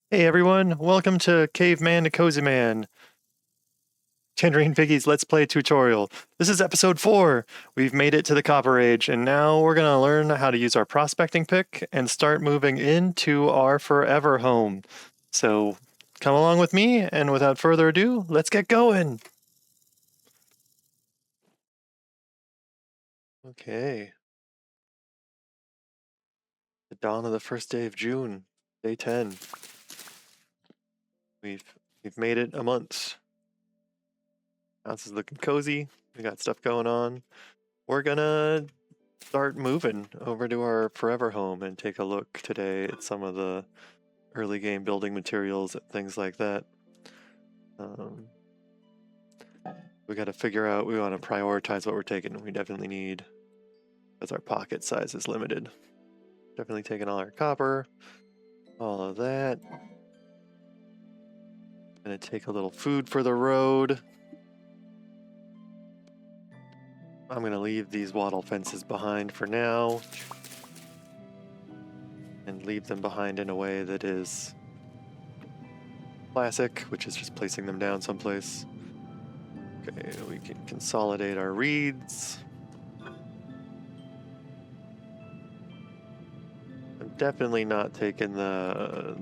Hey everyone, welcome to Caveman to Cozyman, Tangerinepiggy's Let's Play tutorial. This is episode 4. We've made it to the Copper Age, and now we're going to learn how to use our prospecting pick and start moving into our forever home. So come along with me, and without further ado, let's get going. Okay. The dawn of the first day of June, day 10. We've made it a month. House is looking cozy. We got stuff going on. We're gonna start moving over to our forever home and take a look today at some of the early game building materials and things like that. We got to figure out, we want to prioritize what we're taking. We definitely need, because our pocket size is limited. Definitely taking all our copper, all of that. Gonna take a little food for the road. I'm gonna leave these wattle fences behind for now and leave them behind in a way that is classic, which is just placing them down someplace. Okay, we can consolidate our reeds. I'm definitely not taking the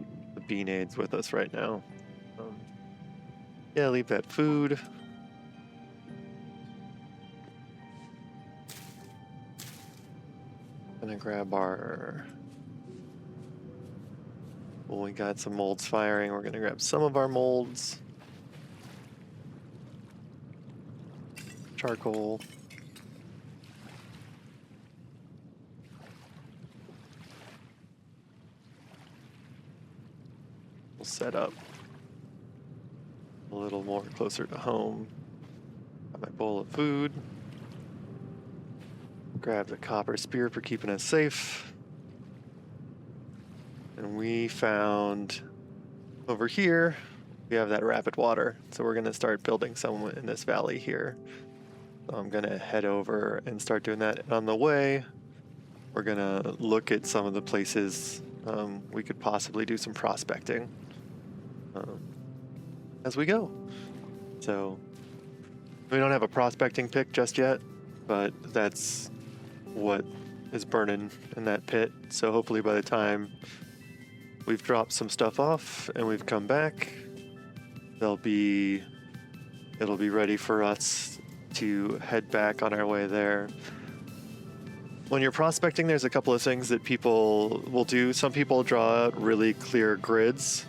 bean-aids with us right now. Yeah, leave that food. Gonna grab our... Well, we got some molds firing. We're gonna grab some of our molds. Charcoal. We'll set up a little more closer to home. Got my bowl of food. Grab the copper spear for keeping us safe. And we found over here, we have that rapid water. So we're gonna start building some in this valley here. So I'm gonna head over and start doing that. And on the way, we're gonna look at some of the places we could possibly do some prospecting as we go. So we don't have a prospecting pick just yet, but that's what is burning in that pit. So hopefully by the time we've dropped some stuff off and we've come back, it'll be ready for us to head back on our way there. When you're prospecting, there's a couple of things that people will do. Some people draw out really clear grids.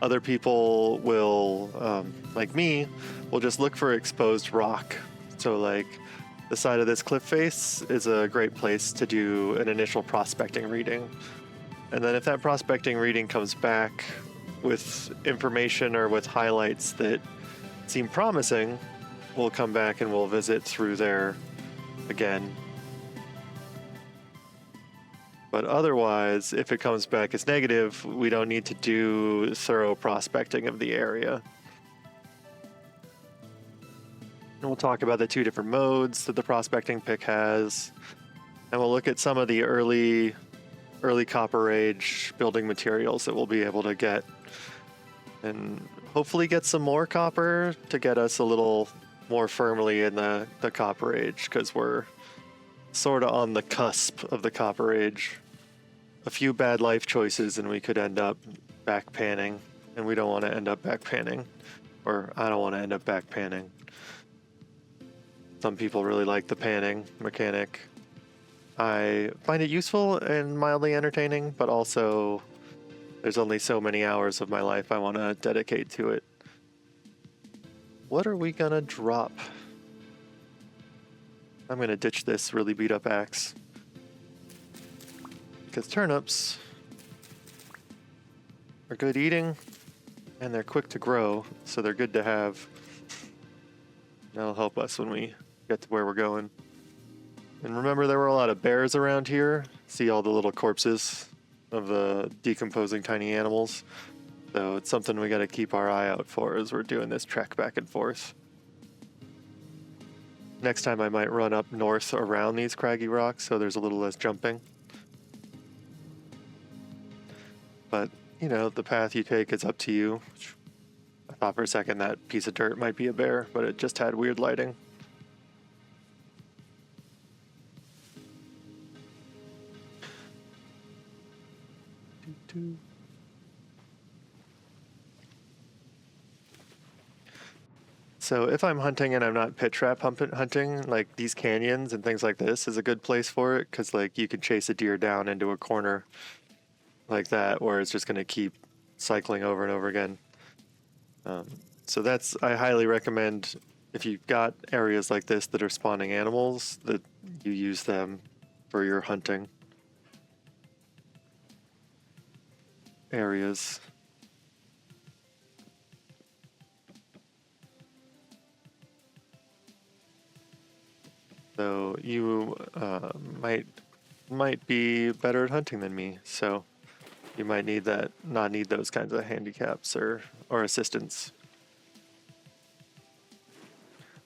Other people will, like me, will just look for exposed rock. So like the side of this cliff face is a great place to do an initial prospecting reading. And then if that prospecting reading comes back with information or with highlights that seem promising, we'll come back and we'll visit through there again. But otherwise, if it comes back as negative, we don't need to do thorough prospecting of the area. And we'll talk about the two different modes that the prospecting pick has. And we'll look at some of the early Copper Age building materials that we'll be able to get. And hopefully get some more copper to get us a little more firmly in the Copper Age, because we're sort of on the cusp of the Copper Age. A few bad life choices and we could end up back panning, and we don't want to end up back panning, or I don't want to end up back panning. Some people really like the panning mechanic. I find it useful and mildly entertaining, but also there's only so many hours of my life I want to dedicate to it. What are we gonna drop? I'm gonna ditch this really beat up axe, because turnips are good eating and they're quick to grow, so they're good to have. That'll help us when we get to where we're going. And remember, there were a lot of bears around here. See all the little corpses of the decomposing tiny animals. So it's something we gotta keep our eye out for as we're doing this trek back and forth. Next time I might run up north around these craggy rocks so there's a little less jumping. But you know, the path you take is up to you. I thought for a second that piece of dirt might be a bear, but it just had weird lighting. So if I'm hunting and I'm not pit trap hunting, like these canyons and things like this is a good place for it, because like you can chase a deer down into a corner like that where it's just going to keep cycling over and over again. So that's, I highly recommend, if you've got areas like this that are spawning animals, that you use them for your hunting areas. So you might be better at hunting than me, so you might need that, not need those kinds of handicaps or assistance.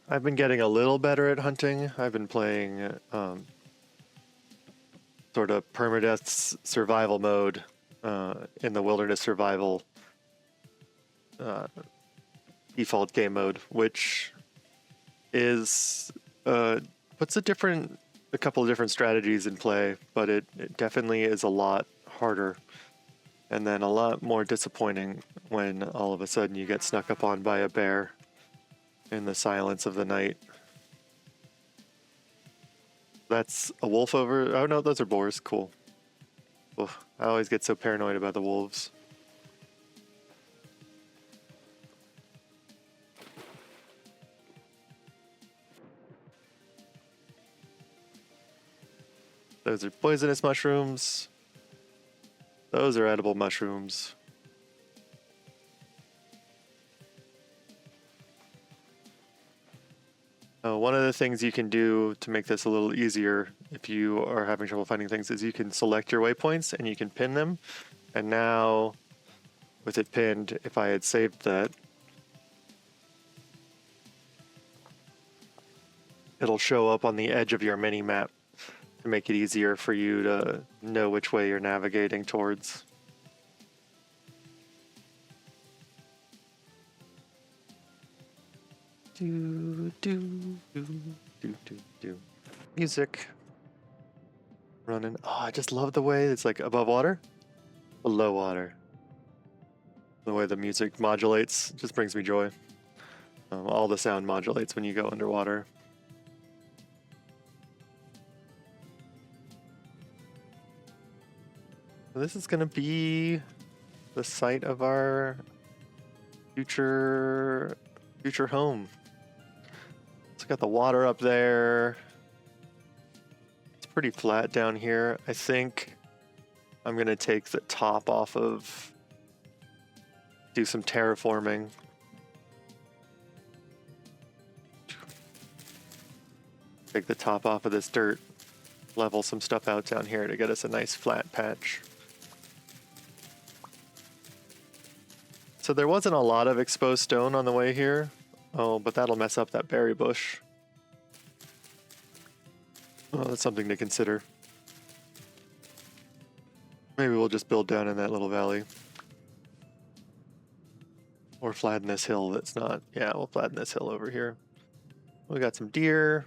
I've been getting a little better at hunting. I've been playing sort of permadeath survival mode in the wilderness survival default game mode, which is puts a couple of different strategies in play, but it definitely is a lot harder, and then a lot more disappointing when all of a sudden you get snuck up on by a bear in the silence of the night. That's a wolf over. Oh no, those are boars. Cool. Oof, I always get so paranoid about the wolves. Those are poisonous mushrooms. Those are edible mushrooms. One of the things you can do to make this a little easier if you are having trouble finding things is you can select your waypoints and you can pin them. And now, with it pinned, if I had saved that, it'll show up on the edge of your mini-map to make it easier for you to know which way you're navigating towards. Music running. Oh, I just love the way it's like above water, below water. The way the music modulates just brings me joy. All the sound modulates when you go underwater. This is going to be the site of our future home. It's got the water up there. It's pretty flat down here. I think I'm going to take the top off of, do some terraforming. Take the top off of this dirt, level some stuff out down here to get us a nice flat patch. So there wasn't a lot of exposed stone on the way here. Oh, but that'll mess up that berry bush. Oh, that's something to consider. Maybe we'll just build down in that little valley. Or flatten this hill that's not... Yeah, we'll flatten this hill over here. We got some deer.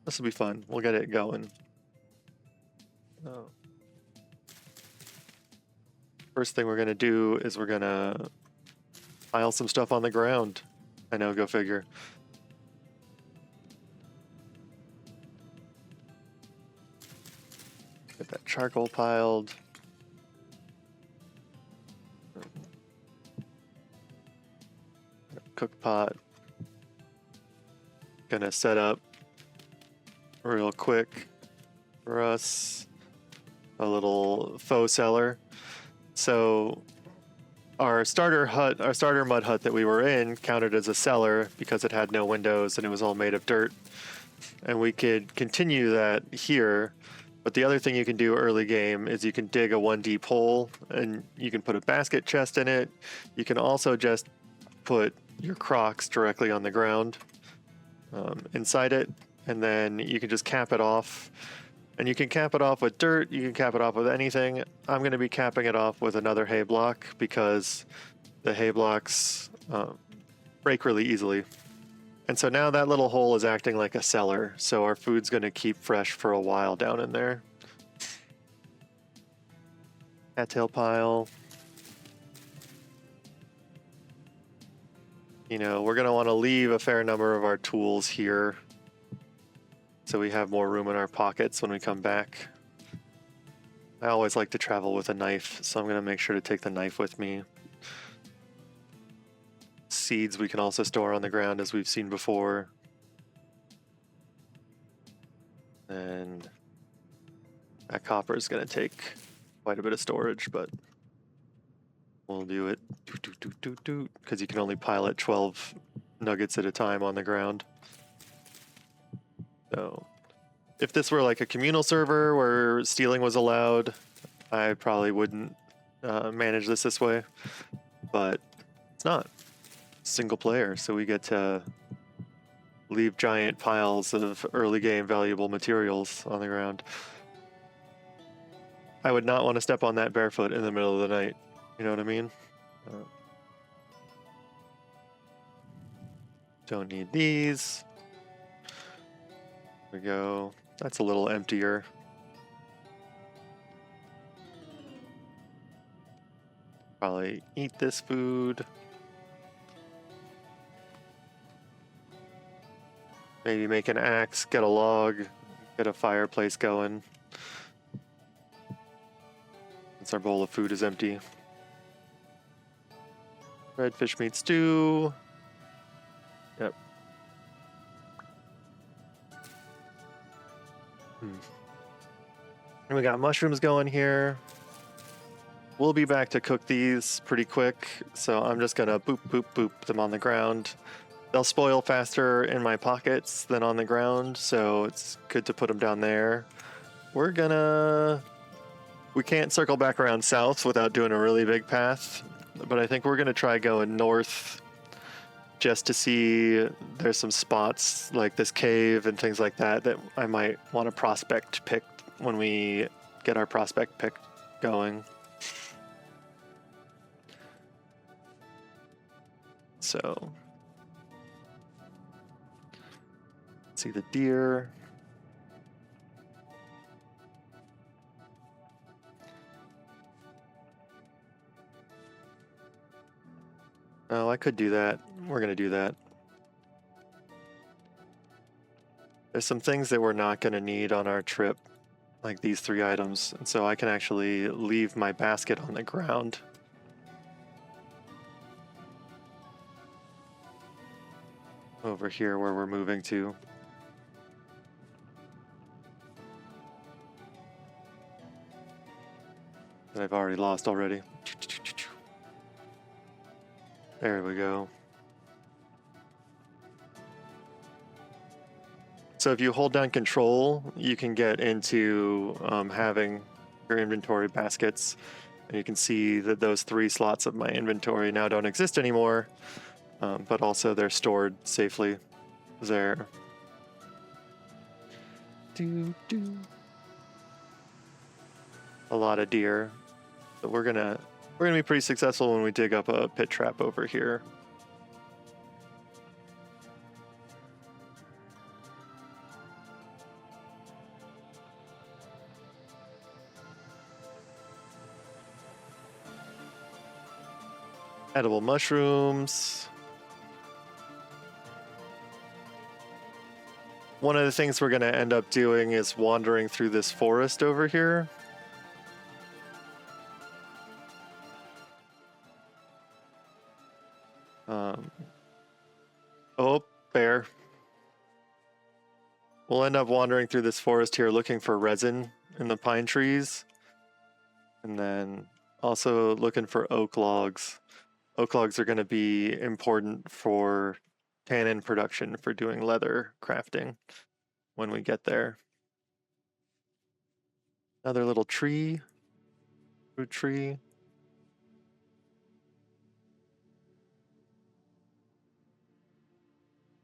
This will be fun. We'll get it going. Oh. First thing we're going to do is we're going to pile some stuff on the ground. I know, go figure. Get that charcoal piled. Cook pot. Gonna set up real quick for us a little faux cellar. So our starter mud hut that we were in counted as a cellar because it had no windows and it was all made of dirt. And we could continue that here. But the other thing you can do early game is you can dig a 1 deep hole and you can put a basket chest in it. You can also just put your Crocs directly on the ground inside it, and then you can just cap it off And you can cap it off with dirt, you can cap it off with anything. I'm going to be capping it off with another hay block because the hay blocks break really easily. And so now that little hole is acting like a cellar, so our food's going to keep fresh for a while down in there. Cattail pile. You know, we're going to want to leave a fair number of our tools here so we have more room in our pockets when we come back. I always like to travel with a knife, so I'm going to make sure to take the knife with me. Seeds we can also store on the ground as we've seen before. And that copper is going to take quite a bit of storage, but we'll do it because you can only pilot 12 nuggets at a time on the ground. So if this were like a communal server where stealing was allowed, I probably wouldn't manage this way, but it's not. Single player, so we get to leave giant piles of early game valuable materials on the ground. I would not want to step on that barefoot in the middle of the night. You know what I mean? Don't need these. There we go. That's a little emptier. Probably eat this food. Maybe make an axe, get a log, get a fireplace going. Since our bowl of food is empty. Red fish meat stew. Yep. And we got mushrooms going here. We'll be back to cook these pretty quick, so I'm just gonna boop, boop, boop them on the ground. They'll spoil faster in my pockets than on the ground, so it's good to put them down there. We can't circle back around south without doing a really big path, but I think we're gonna try going north just to see there's some spots like this cave and things like that that I might want to prospect pick when we get our prospect pick going. So see the deer. Oh, I could do that. We're going to do that. There's some things that we're not going to need on our trip, like these 3 items, and so I can actually leave my basket on the ground. Over here where we're moving to. That I've already lost already. There we go. So if you hold down control, you can get into having your inventory baskets, and you can see that those 3 slots of my inventory now don't exist anymore, but also they're stored safely there. A lot of deer. But we're gonna be pretty successful when we dig up a pit trap over here. Edible mushrooms. One of the things we're going to end up doing is wandering through this forest over here. Oh, bear. We'll end up wandering through this forest here looking for resin in the pine trees. And then also looking for oak logs. Oak logs are going to be important for tannin production for doing leather crafting when we get there. Another little tree, fruit tree.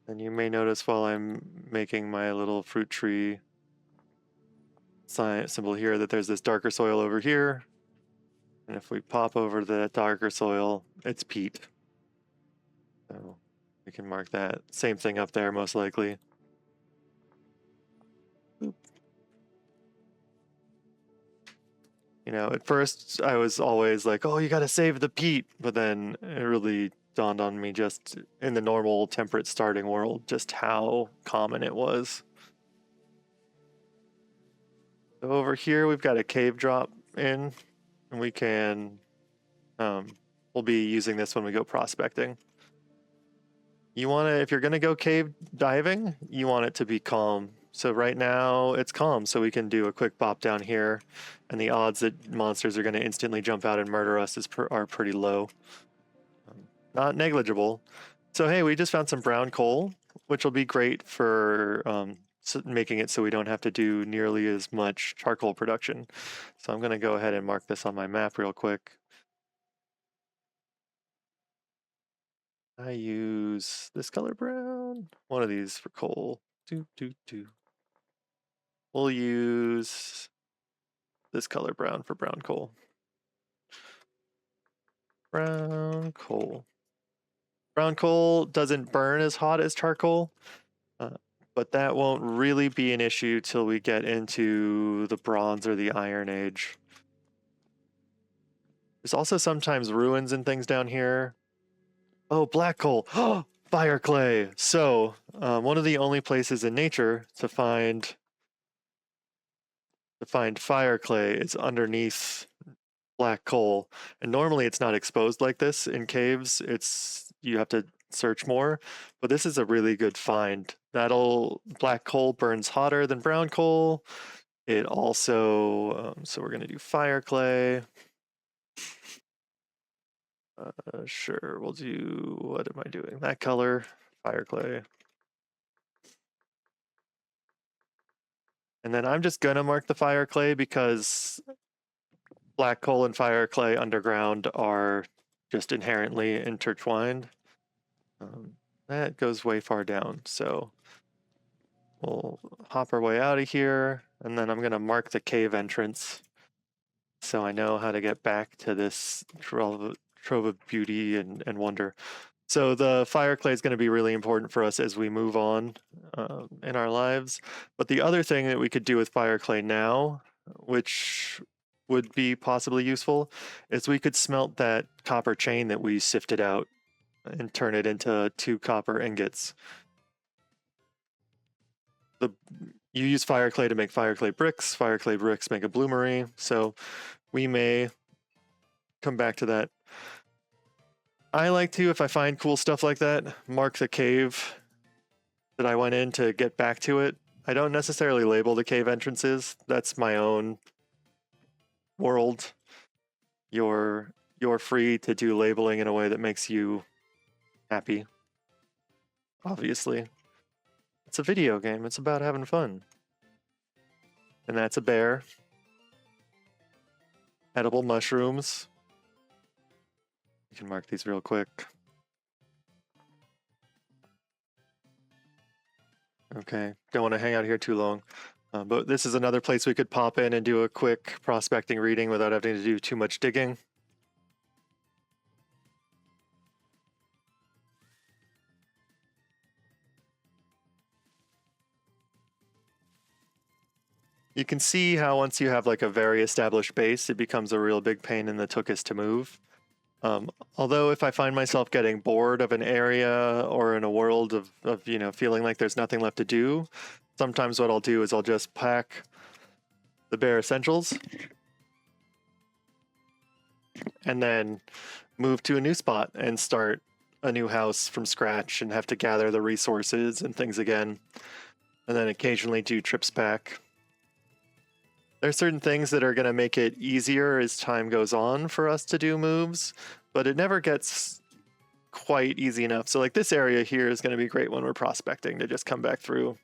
And you may notice while I'm making my little fruit tree, symbol here that there's this darker soil over here. And if we pop over the darker soil, it's peat. So we can mark that. Same thing up there, most likely. Boop. You know, at first I was always like, oh, you gotta save the peat. But then it really dawned on me just in the normal temperate starting world, just how common it was. So over here, we've got a cave drop in, and we can, we'll be using this when we go prospecting. You want to, if you're going to go cave diving, you want it to be calm. So right now it's calm, so we can do a quick bop down here, and the odds that monsters are going to instantly jump out and murder us are pretty low. Not negligible. So hey, we just found some brown coal, which will be great for making it so we don't have to do nearly as much charcoal production. So I'm going to go ahead and mark this on my map real quick. I use this color brown, one of these for coal. We'll use this color brown for brown coal. Brown coal. Brown coal doesn't burn as hot as charcoal, but that won't really be an issue till we get into the Bronze or the Iron Age. There's also sometimes ruins and things down here. Oh, black coal. Fire clay. So, one of the only places in nature to find fire clay is underneath black coal. And normally it's not exposed like this in caves. You have to search more, but this is a really good find. Black coal burns hotter than brown coal. It also, so we're gonna do fire clay. Sure, we'll do, what am I doing? That color, fire clay. And then I'm just gonna mark the fire clay because black coal and fire clay underground are just inherently intertwined. That goes way far down, so we'll hop our way out of here, and then I'm gonna mark the cave entrance so I know how to get back to this trove of beauty and wonder. So the fire clay is going to be really important for us as we move on in our lives. But the other thing that we could do with fire clay now, which would be possibly useful, is we could smelt that copper chain that we sifted out and turn it into 2 copper ingots. You use fire clay to make fire clay bricks make a bloomery, so we may come back to that. I like to, if I find cool stuff like that, mark the cave that I went in to get back to it. I don't necessarily label the cave entrances. That's my own world. You're free to do labeling in a way that makes you happy. Obviously. It's a video game. It's about having fun. And that's a bear. Edible mushrooms. You can mark these real quick. Okay, don't want to hang out here too long. But this is another place we could pop in and do a quick prospecting reading without having to do too much digging. You can see how once you have like a very established base, it becomes a real big pain in the tuchus to move. Although if I find myself getting bored of an area or in a world of feeling like there's nothing left to do, sometimes what I'll do is I'll just pack the bare essentials and then move to a new spot and start a new house from scratch and have to gather the resources and things again, and then occasionally do trips back. There's certain things that are going to make it easier as time goes on for us to do moves, but it never gets quite easy enough. So like this area here is going to be great when we're prospecting to just come back through.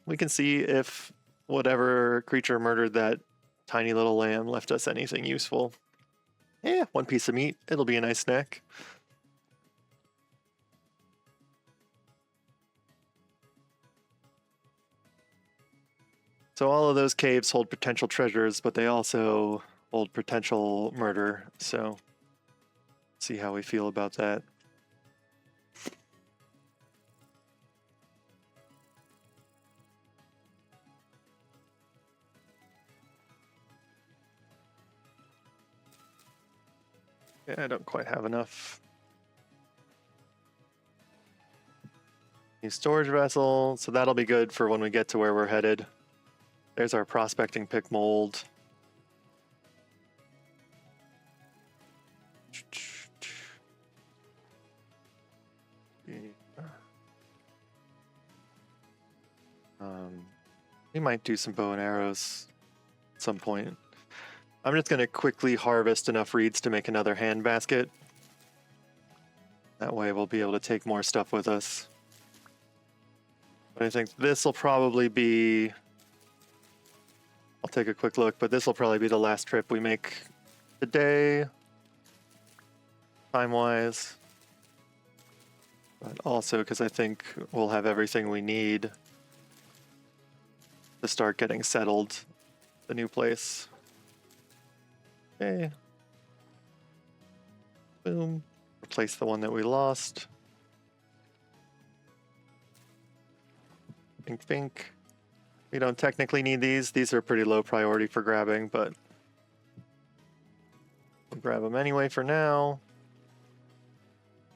We can see if whatever creature murdered that tiny little lamb left us anything useful. Yeah, 1 piece of meat. It'll be a nice snack. So all of those caves hold potential treasures, but they also hold potential murder. So see how we feel about that. Yeah, I don't quite have enough. New storage vessel, so that'll be good for when we get to where we're headed. There's our prospecting pick mold. We might do some bow and arrows at some point. I'm just going to quickly harvest enough reeds to make another hand basket. That way we'll be able to take more stuff with us. But I think this will probably be... I'll take a quick look, but this will probably be the last trip we make today, time-wise. But also because I think we'll have everything we need to start getting settled, the new place. Okay. Boom. Replace the one that we lost. Bink, bink. We don't technically need these. These are pretty low priority for grabbing, but we'll grab them anyway for now.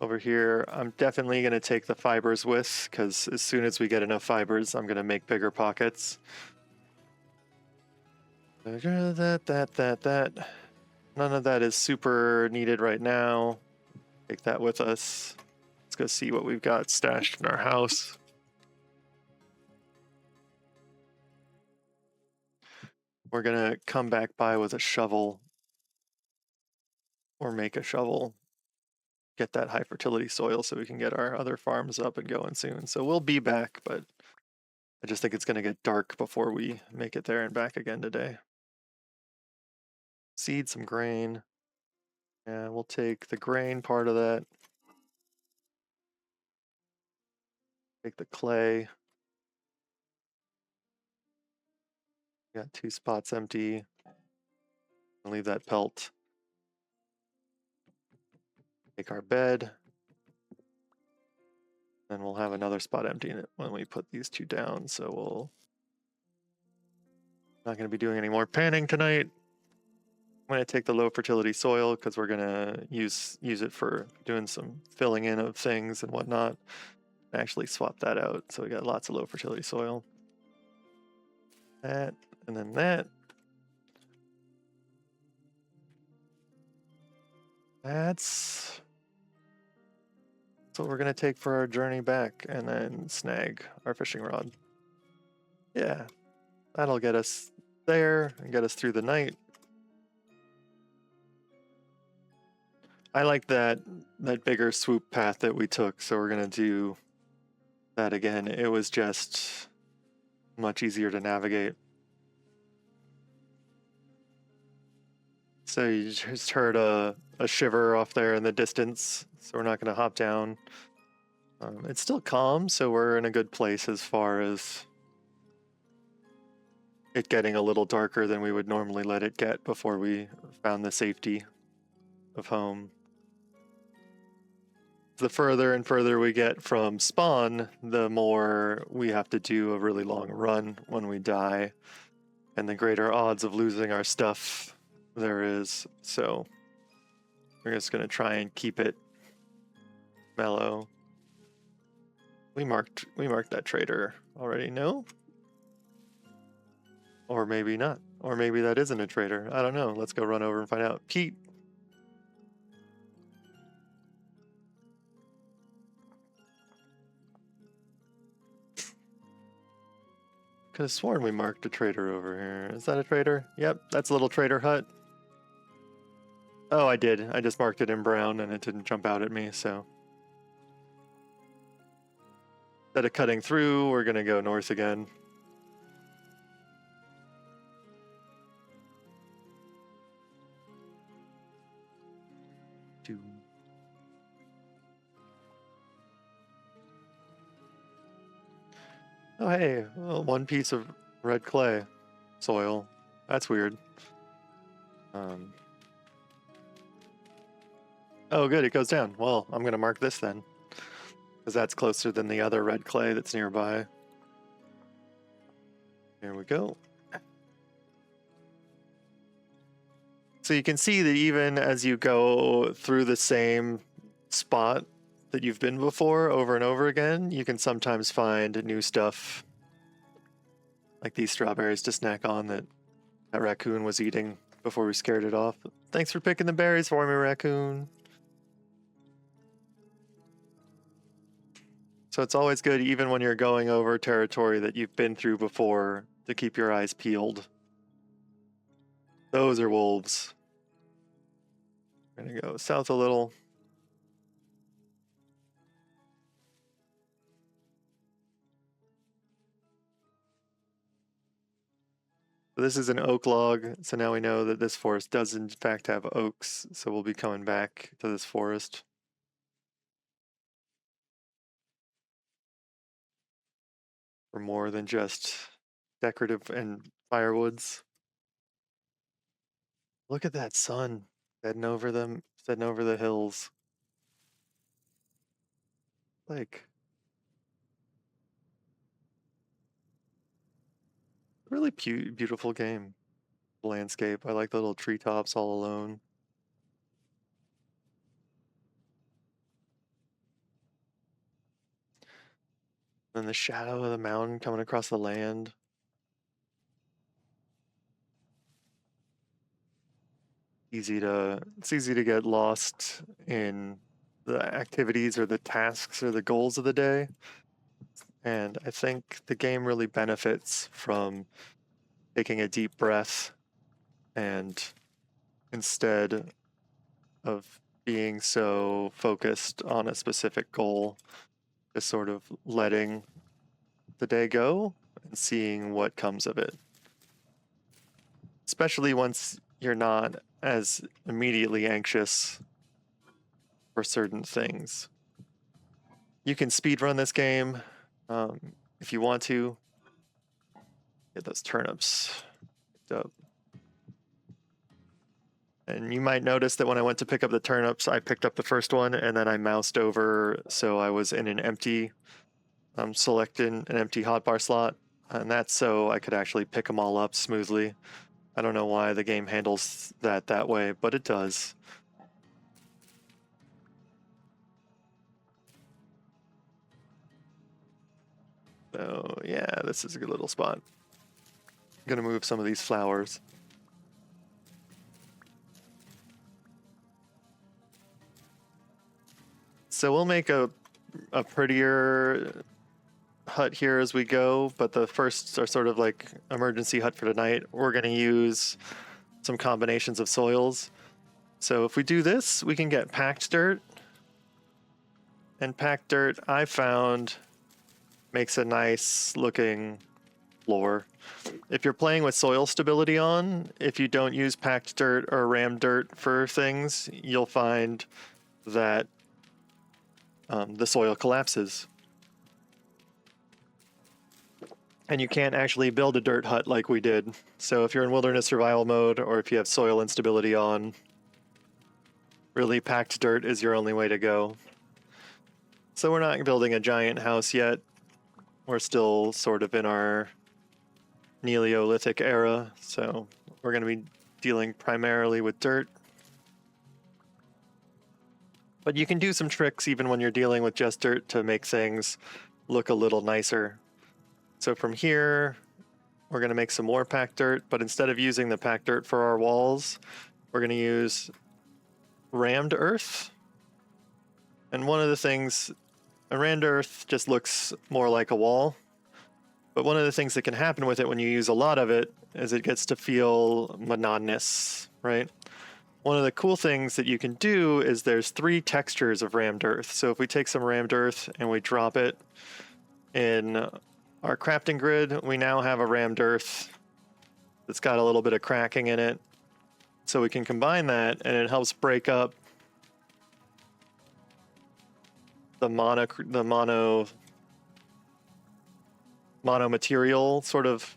Over here, I'm definitely going to take the fibers with, because as soon as we get enough fibers, I'm going to make bigger pockets. That. None of that is super needed right now. Take that with us. Let's go see what we've got stashed in our house. We're going to come back by with a shovel. Or make a shovel. Get that high fertility soil so we can get our other farms up and going soon. So we'll be back, but I just think it's going to get dark before we make it there and back again today. Seed some grain. Yeah, we'll take the grain part of that. Take the clay. Got 2 spots empty. I'll leave that pelt. Take our bed. Then we'll have another spot empty in it when we put these 2 down. So we'll not going to be doing any more panning tonight. I'm going to take the low fertility soil because we're going to use it for doing some filling in of things and whatnot. Actually swap that out so we got lots of low fertility soil. That, and then that. That's what we're going to take for our journey back, and then snag our fishing rod. Yeah, that'll get us there and get us through the night. I like that bigger swoop path that we took, so we're going to do that again. It was just much easier to navigate. So you just heard a shiver off there in the distance, so we're not going to hop down. It's still calm, so we're in a good place as far as it getting a little darker than we would normally let it get before we found the safety of home. The further and further we get from spawn, the more we have to do a really long run when we die, and the greater odds of losing our stuff there is. So we're just going to try and keep it mellow. We marked that trader already, no? Or maybe not. Or maybe that isn't a trader. I don't know. Let's go run over and find out. Pete. Could have sworn we marked a trader over here. Is that a trader? Yep, that's a little trader hut. Oh, I did. I just marked it in brown and it didn't jump out at me, so. Instead of cutting through, we're gonna go north again. Oh, hey, well, one piece of red clay soil. That's weird. Oh, good, it goes down. Well, I'm gonna mark this then, because that's closer than the other red clay that's nearby. Here we go. So you can see that even as you go through the same spot that you've been before over and over again, you can sometimes find new stuff, like these strawberries to snack on that raccoon was eating before we scared it off. Thanks for picking the berries for me, raccoon. So it's always good, even when you're going over territory that you've been through before, to keep your eyes peeled. Those are wolves. We're gonna go south a little. So this is an oak log, so now we know that this forest does in fact have oaks, so we'll be coming back to this forest. For more than just decorative and firewoods. Look at that sun setting over them, setting over the hills. Like, really beautiful game. Landscape. I like the little treetops all alone. And the shadow of the mountain coming across the land. It's easy to get lost in the activities or the tasks or the goals of the day. And I think the game really benefits from taking a deep breath and instead of being so focused on a specific goal, just sort of letting the day go and seeing what comes of it. Especially once you're not as immediately anxious for certain things. You can speedrun this game if you want to. Get those turnips picked up. And you might notice that when I went to pick up the turnips, I picked up the first one and then I moused over, so I was in an empty, selecting an empty hotbar slot, and that's so I could actually pick them all up smoothly. I don't know why the game handles that way, but it does. So yeah, this is a good little spot. I'm gonna move some of these flowers. So we'll make a prettier hut here as we go, but the first are sort of like emergency hut for tonight. We're gonna use some combinations of soils. So if we do this, we can get packed dirt. And packed dirt, I found, makes a nice looking floor. If you're playing with soil stability on, if you don't use packed dirt or rammed dirt for things, you'll find that the soil collapses. And you can't actually build a dirt hut like we did. So if you're in wilderness survival mode, or if you have soil instability on, really packed dirt is your only way to go. So we're not building a giant house yet. We're still sort of in our Neolithic era, so we're going to be dealing primarily with dirt. But you can do some tricks even when you're dealing with just dirt to make things look a little nicer. So from here, we're going to make some more packed dirt, but instead of using the packed dirt for our walls, we're going to use rammed earth. And one of the things, a rammed earth just looks more like a wall. But one of the things that can happen with it when you use a lot of it is it gets to feel monotonous, right? One of the cool things that you can do is there's 3 textures of rammed earth. So if we take some rammed earth and we drop it in our crafting grid, we now have a rammed earth that's got a little bit of cracking in it. So we can combine that and it helps break up the mono material sort of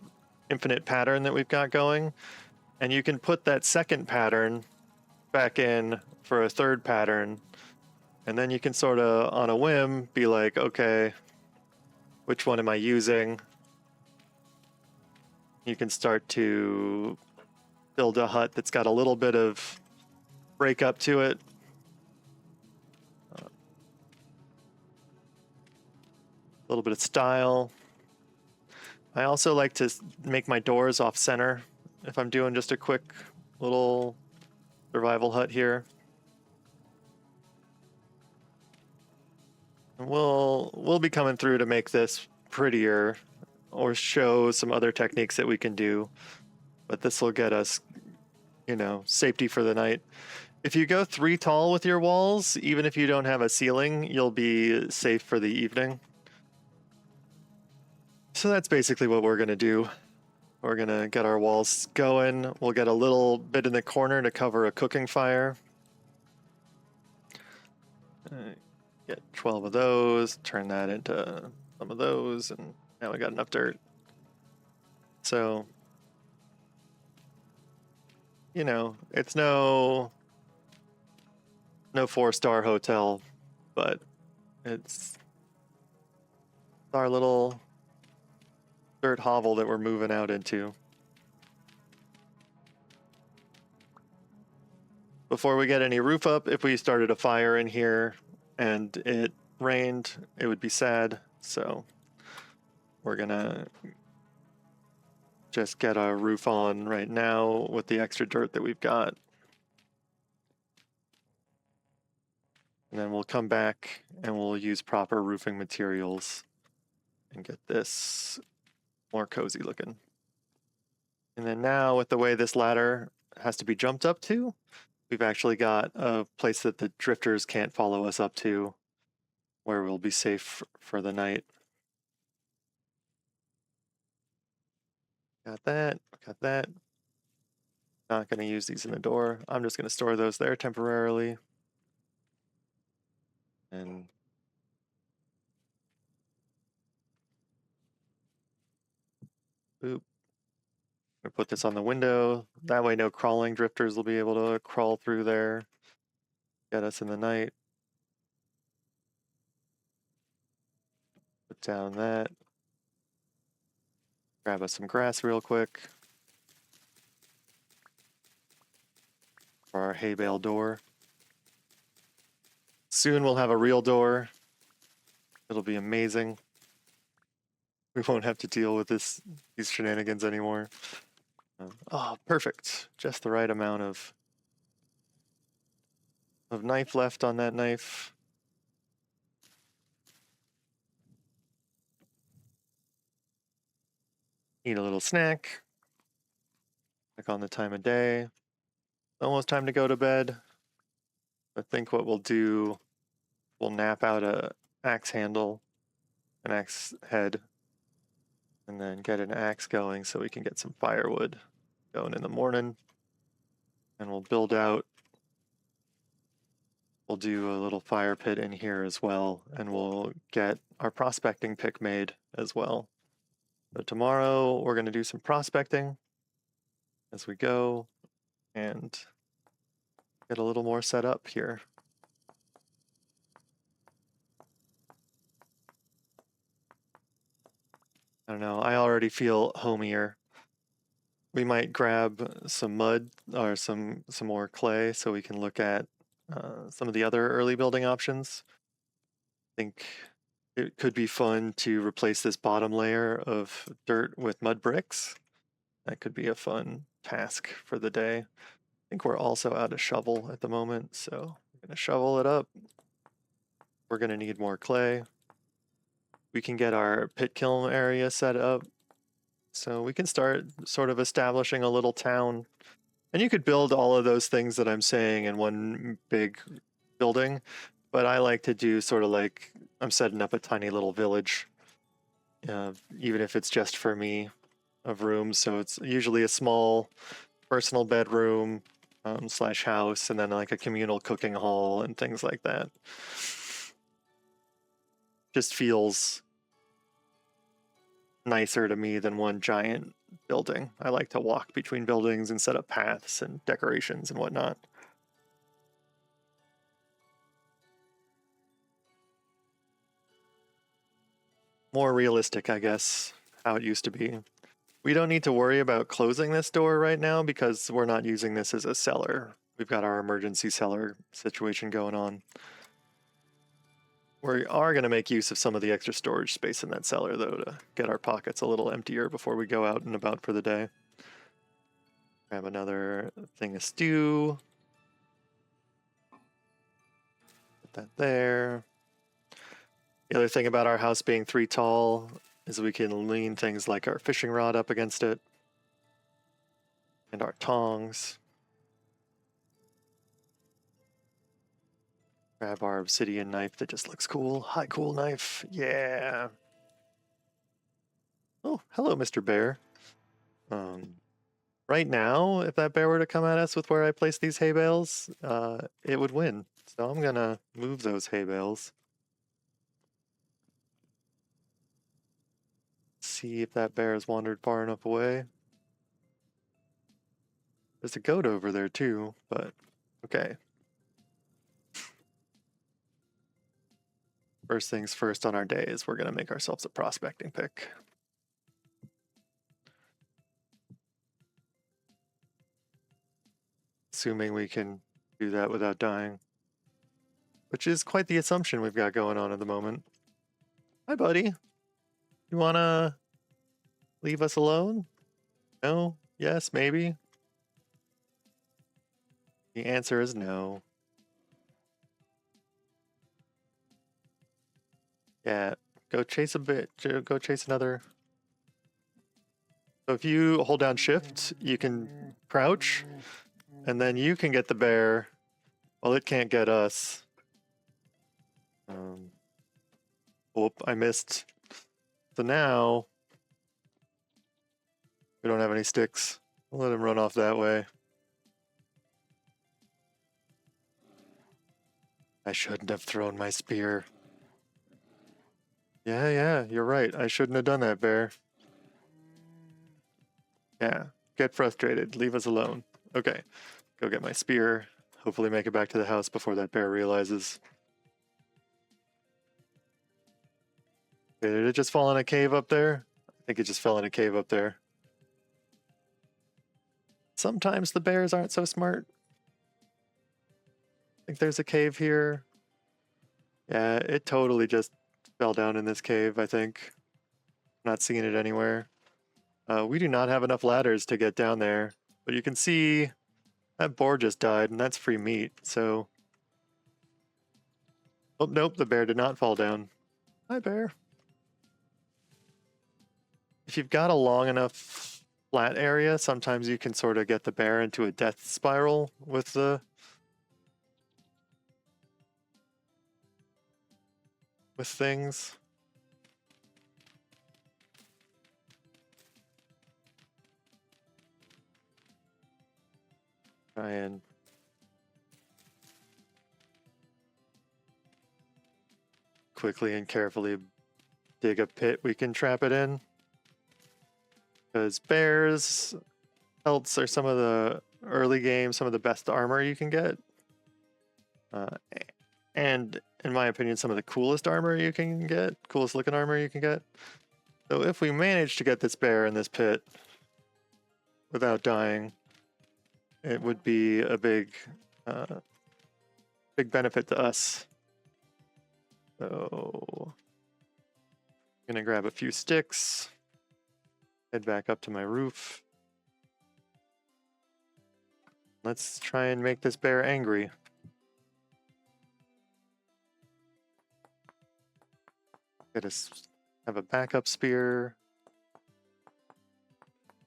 infinite pattern that we've got going, and you can put that second pattern back in for a third pattern, and then you can sort of on a whim be like, okay, which one am I using? You can start to build a hut that's got a little bit of break up to it. A little bit of style. I also like to make my doors off center if I'm doing just a quick little survival hut here. And we'll be coming through to make this prettier or show some other techniques that we can do, but this will get us, you know, safety for the night. If you go 3 tall with your walls, even if you don't have a ceiling, you'll be safe for the evening. So that's basically what we're gonna do. We're gonna get our walls going. We'll get a little bit in the corner to cover a cooking fire. Get 12 of those, turn that into some of those, and now we got enough dirt. So, you know, it's no 4-star hotel, but it's our little dirt hovel that we're moving out into. Before we get any roof up, if we started a fire in here and it rained, it would be sad. So we're gonna just get our roof on right now with the extra dirt that we've got. And then we'll come back and we'll use proper roofing materials and get this more cozy looking. And then now with the way this ladder has to be jumped up to, we've actually got a place that the drifters can't follow us up to where we'll be safe for the night. Got that, got that. Not gonna use these in the door. I'm just gonna store those there temporarily. And boop. I'm gonna put this on the window. That way no crawling drifters will be able to crawl through there, get us in the night. Put down that. Grab us some grass real quick for our hay bale door. Soon we'll have a real door. It'll be amazing. We won't have to deal with these shenanigans anymore. Oh, perfect. Just the right amount of knife left on that knife. Eat a little snack. Check on the time of day. Almost time to go to bed. I think what we'll do, we'll nap out a axe handle, an axe head, and then get an axe going so we can get some firewood going in the morning. And we'll build out. We'll do a little fire pit in here as well, and we'll get our prospecting pick made as well. So tomorrow we're going to do some prospecting as we go and get a little more set up here. I don't know, I already feel homier. We might grab some mud or some more clay so we can look at some of the other early building options. I think it could be fun to replace this bottom layer of dirt with mud bricks. That could be a fun task for the day. I think we're also out of shovel at the moment, so we're gonna shovel it up. We're gonna need more clay. We can get our pit kiln area set up, so we can start sort of establishing a little town. And you could build all of those things that I'm saying in one big building, but I like to do sort of like I'm setting up a tiny little village, even if it's just for me, of rooms. So it's usually a small personal bedroom slash house, and then like a communal cooking hall and things like that. Just feels nicer to me than one giant building. I like to walk between buildings and set up paths and decorations and whatnot. More realistic, I guess, how it used to be. We don't need to worry about closing this door right now because we're not using this as a cellar. We've got our emergency cellar situation going on. We are going to make use of some of the extra storage space in that cellar, though, to get our pockets a little emptier before we go out and about for the day. Grab another thing of stew. Put that there. The other thing about our house being 3 tall is we can lean things like our fishing rod up against it. And our tongs. Grab our obsidian knife that just looks cool. Hi, cool knife. Yeah. Oh, hello, Mr. Bear. Right now, if that bear were to come at us with where I place these hay bales, it would win. So I'm gonna move those hay bales. See if that bear has wandered far enough away. There's a goat over there too, but okay. First things first on our day is we're gonna make ourselves a prospecting pick. Assuming we can do that without dying. Which is quite the assumption we've got going on at the moment. Hi, buddy. You wanna leave us alone? No? Yes? Maybe? The answer is no. Yeah, go chase a bit. Go chase another. So if you hold down shift, you can crouch, and then you can get the bear while it can't get us. Whoop, I missed. So now we don't have any sticks. We'll let him run off that way. I shouldn't have thrown my spear. Yeah, you're right. I shouldn't have done that, bear. Yeah, get frustrated. Leave us alone. Okay, go get my spear. Hopefully make it back to the house before that bear realizes. Okay, did it just fall in a cave up there? I think it just fell in a cave up there. Sometimes the bears aren't so smart. I think there's a cave here. Yeah, it totally just fell down in this cave, I think. Not seeing it anywhere. We do not have enough ladders to get down there, but you can see that boar just died, and that's free meat, so... Oh, nope, the bear did not fall down. Hi, bear. If you've got a long enough flat area, sometimes you can sort of get the bear into a death spiral with things. Try and quickly and carefully dig a pit we can trap it in. Because bears' pelts are some of the early game, some of the best armor you can get. And in my opinion, some of the coolest armor you can get, coolest looking armor you can get. So if we manage to get this bear in this pit without dying, it would be a big benefit to us. So I'm gonna grab a few sticks, head back up to my roof. Let's try and make this bear angry. Have a backup spear.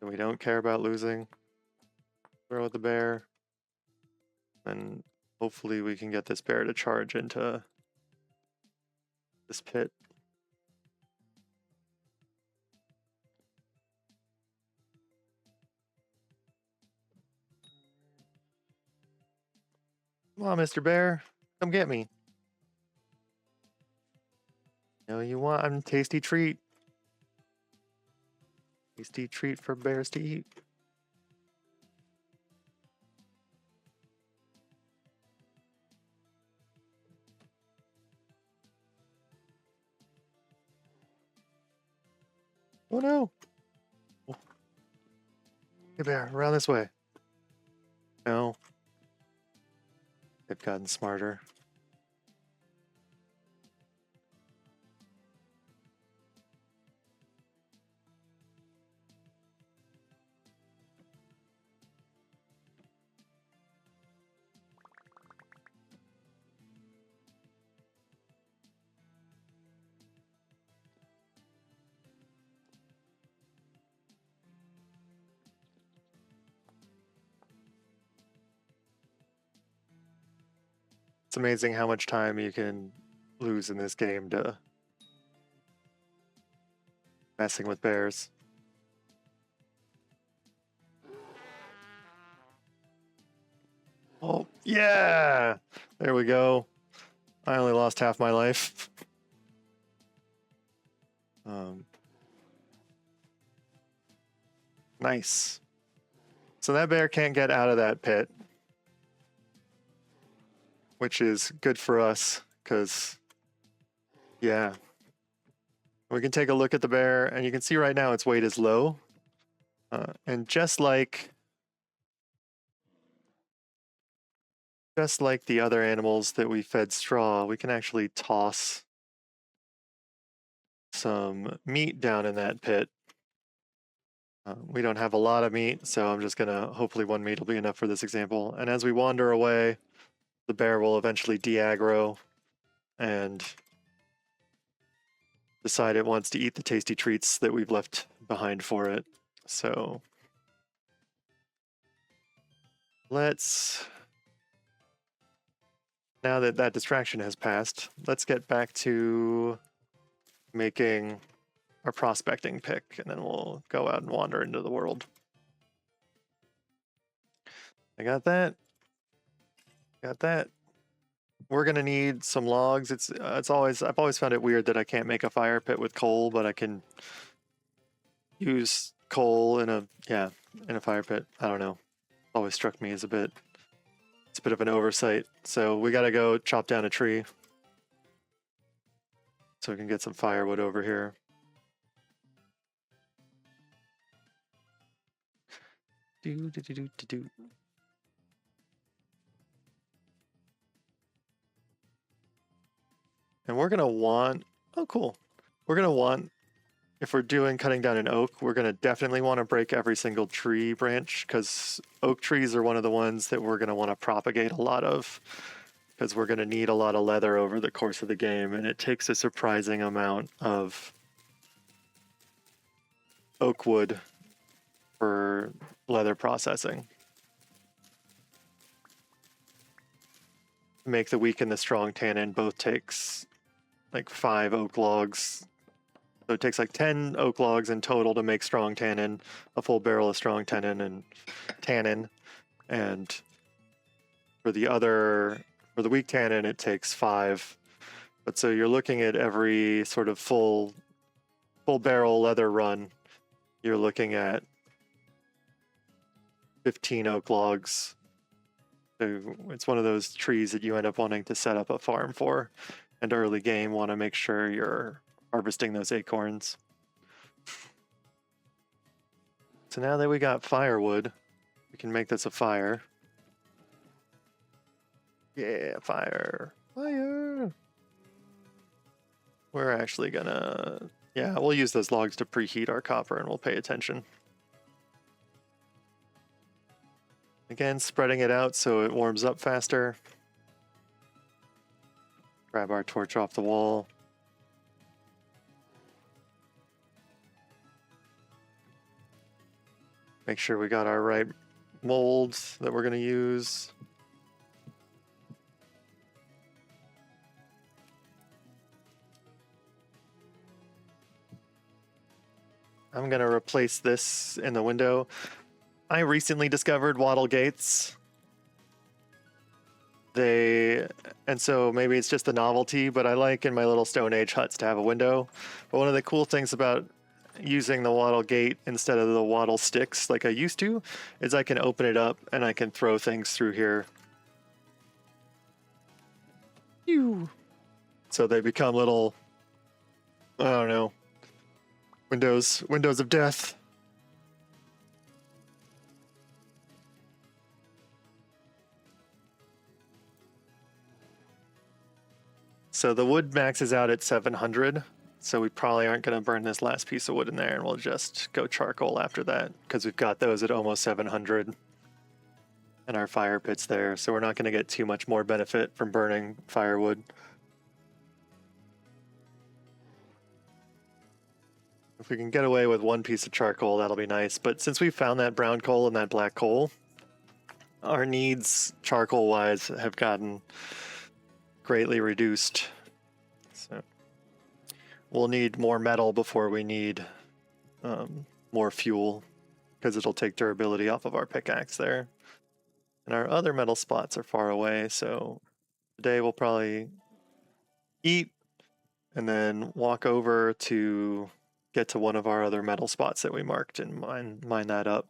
So we don't care about losing. Throw at the bear. And hopefully we can get this bear to charge into this pit. Come on, Mr. Bear. Come get me. No, you want a tasty treat. Tasty treat for bears to eat. Oh no! Hey bear, around this way. No. They've gotten smarter. It's amazing how much time you can lose in this game to messing with bears. Oh, yeah! There we go. I only lost half my life. Nice. So that bear can't get out of that pit, which is good for us, because, yeah. We can take a look at the bear, and you can see right now its weight is low. And just like the other animals that we fed straw, we can actually toss some meat down in that pit. We don't have a lot of meat, so I'm just gonna, hopefully one meat will be enough for this example. And as we wander away, the bear will eventually de-aggro and decide it wants to eat the tasty treats that we've left behind for it. So let's, now that that distraction has passed, let's get back to making our prospecting pick, and then we'll go out and wander into the world. I got that. Got that. We're gonna need some logs. I've always found it weird that I can't make a fire pit with coal, but I can use coal in a fire pit. I don't know. Always struck me as it's a bit of an oversight. So we gotta go chop down a tree so we can get some firewood over here. Do. And we're gonna want, oh cool. We're gonna want, if we're doing cutting down an oak, we're gonna definitely want to break every single tree branch, because oak trees are one of the ones that we're gonna want to propagate a lot of, because we're gonna need a lot of leather over the course of the game, and it takes a surprising amount of oak wood for leather processing. To make the weak and the strong tannin both takes like 5 oak logs. So it takes like 10 oak logs in total to make strong tannin, a full barrel of strong tannin. And for the weak tannin, it takes 5. But so you're looking at every sort of full barrel leather run, you're looking at 15 oak logs. So it's one of those trees that you end up wanting to set up a farm for, and early game want to make sure you're harvesting those acorns. So now that we got firewood, we can make this a fire. Yeah, fire. We're actually gonna, we'll use those logs to preheat our copper, and we'll pay attention. Again, spreading it out so it warms up faster. Grab our torch off the wall. Make sure we got our right molds that we're going to use. I'm going to replace this in the window. I recently discovered wattle gates. And so maybe it's just a novelty, but I like in my little Stone Age huts to have a window. But one of the cool things about using the wattle gate instead of the wattle sticks like I used to is I can open it up and I can throw things through here. So they become little, I don't know, windows of death. So the wood maxes out at 700, so we probably aren't going to burn this last piece of wood in there, and we'll just go charcoal after that, because we've got those at almost 700, and our fire pit's there, so we're not going to get too much more benefit from burning firewood. If we can get away with one piece of charcoal, that'll be nice, but since we found that brown coal and that black coal, our needs charcoal-wise have gotten greatly reduced. So we'll need more metal before we need more fuel, because it'll take durability off of our pickaxe there. And our other metal spots are far away, so today we'll probably eat and then walk over to get to one of our other metal spots that we marked and mine that up,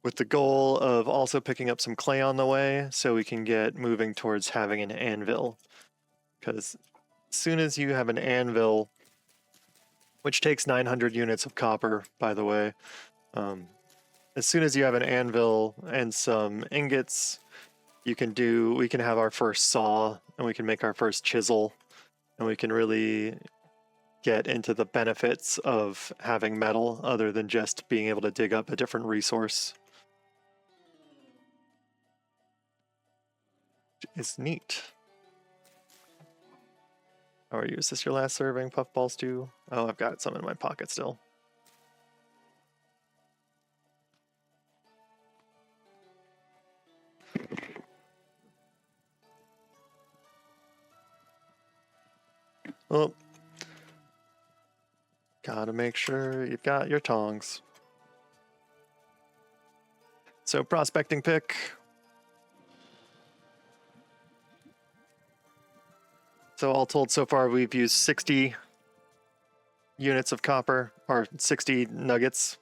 with the goal of also picking up some clay on the way so we can get moving towards having an anvil. Because as soon as you have an anvil, which takes 900 units of copper, by the way, as soon as you have an anvil and some ingots, we can have our first saw, and we can make our first chisel, and we can really get into the benefits of having metal other than just being able to dig up a different resource. It's neat. How are you? Is this your last serving, puffball stew? Oh, I've got some in my pocket still. Oh, gotta make sure you've got your tongs. So prospecting pick. So all told so far we've used 60 units of copper, or 60 nuggets,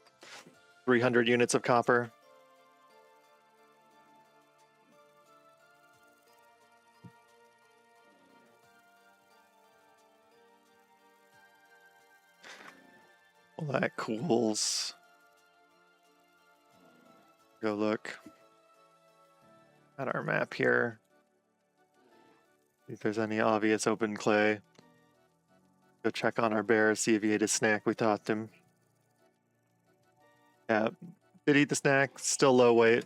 300 units of copper. Well, that cools. Go look at our map here. See if there's any obvious open clay. Go check on our bear, see if he ate a snack we tossed him. Yeah, did eat the snack, still low weight.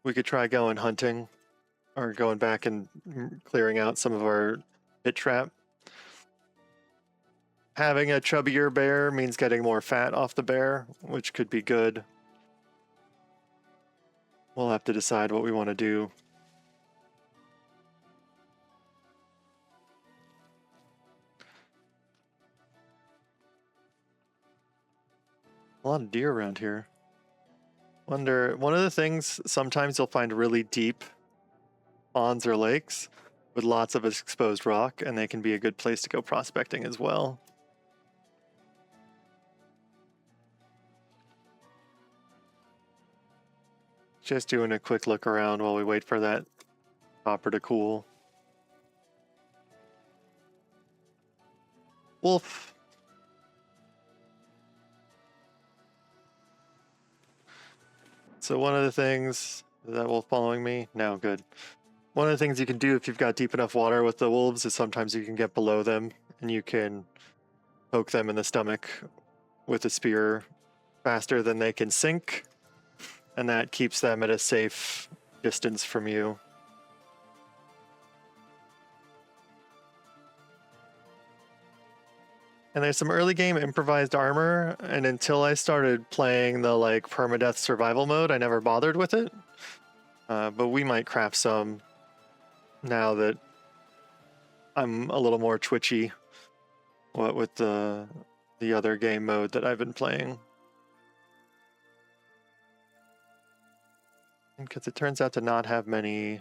We could try going hunting, or going back and clearing out some of our pit trap. Having a chubbier bear means getting more fat off the bear, which could be good. We'll have to decide what we want to do. A lot of deer around here. Wonder, one of the things, sometimes you'll find really deep ponds or lakes with lots of exposed rock, and they can be a good place to go prospecting as well. Just doing a quick look around while we wait for that copper to cool. Wolf. So one of the things, is that wolf following me? No, good. One of the things you can do if you've got deep enough water with the wolves is sometimes you can get below them and you can poke them in the stomach with a spear faster than they can sink, and that keeps them at a safe distance from you. And there's some early game improvised armor, and until I started playing the like permadeath survival mode, I never bothered with it. But we might craft some now that I'm a little more twitchy. What with the other game mode that I've been playing. Because it turns out to not have many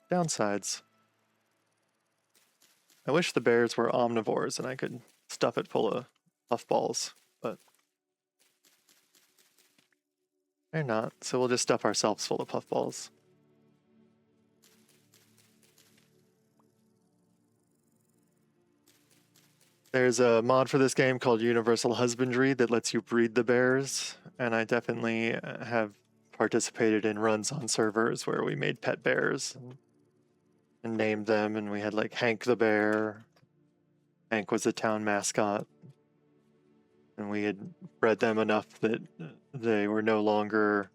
downsides. I wish the bears were omnivores and I could stuff it full of puffballs. but they're not. So we'll just stuff ourselves full of puffballs. There's a mod for this game called Universal Husbandry that lets you breed the bears, and I definitely have participated in runs on servers where we made pet bears and named them, and we had like Hank the bear. Hank was the town mascot, and we had bred them enough that they were no longer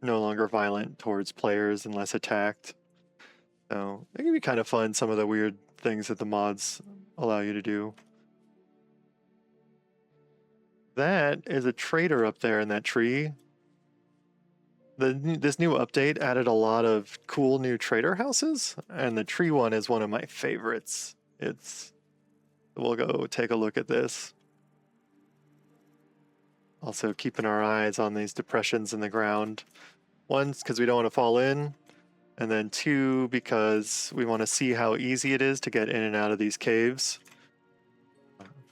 violent towards players unless attacked. So it can be kind of fun, some of the weird things that the mods allow you to do. That is a trader up there in that tree. This new update added a lot of cool new trader houses, and the tree one is one of my favorites. We'll go take a look at this. Also keeping our eyes on these depressions in the ground. One, because we don't want to fall in, and then two, because we want to see how easy it is to get in and out of these caves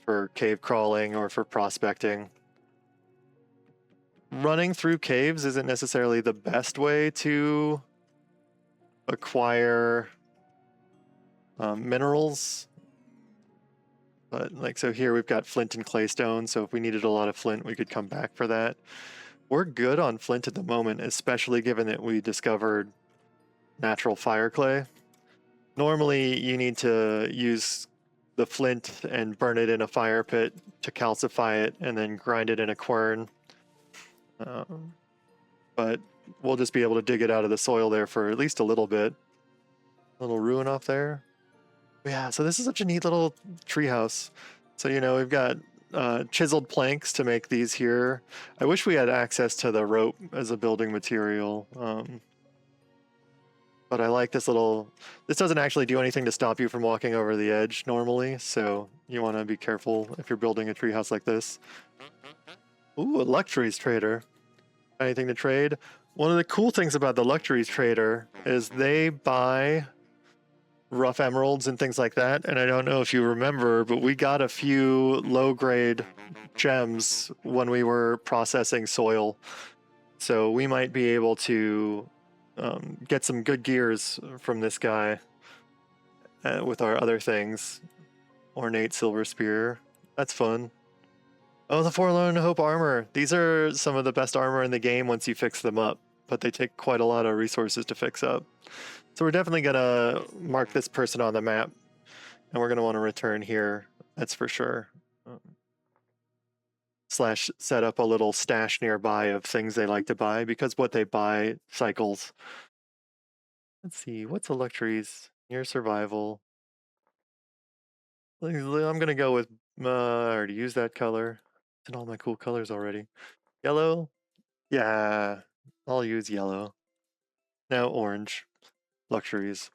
for cave crawling or for prospecting. Running through caves isn't necessarily the best way to acquire minerals, but like, so here we've got flint and claystone, so if we needed a lot of flint we could come back for that. We're good on flint at the moment, especially given that we discovered natural fire clay. Normally you need to use the flint and burn it in a fire pit to calcify it and then grind it in a quern. But we'll just be able to dig it out of the soil there for at least a little bit. Little ruin off there. Yeah, so this is such a neat little treehouse. So, you know, we've got chiseled planks to make these here. I wish we had access to the rope as a building material. But I like this little... This doesn't actually do anything to stop you from walking over the edge normally, so you want to be careful if you're building a treehouse like this. Ooh, a luxuries trader. Anything to trade? One of the cool things about the luxuries trader is they buy rough emeralds and things like that. And I don't know if you remember, but we got a few low-grade gems when we were processing soil. So we might be able to get some good gears from this guy with our other things. Ornate silver spear. That's fun. Oh, the Forlorn Hope armor. These are some of the best armor in the game once you fix them up, but they take quite a lot of resources to fix up. So we're definitely going to mark this person on the map, and we're going to want to return here, that's for sure. Slash set up a little stash nearby of things they like to buy, because what they buy cycles. Let's see, what's the luxuries? Near survival. I'm going to go with, I already used that color. And all my cool colors already. Yellow? Yeah, I'll use yellow. Now orange. Luxuries.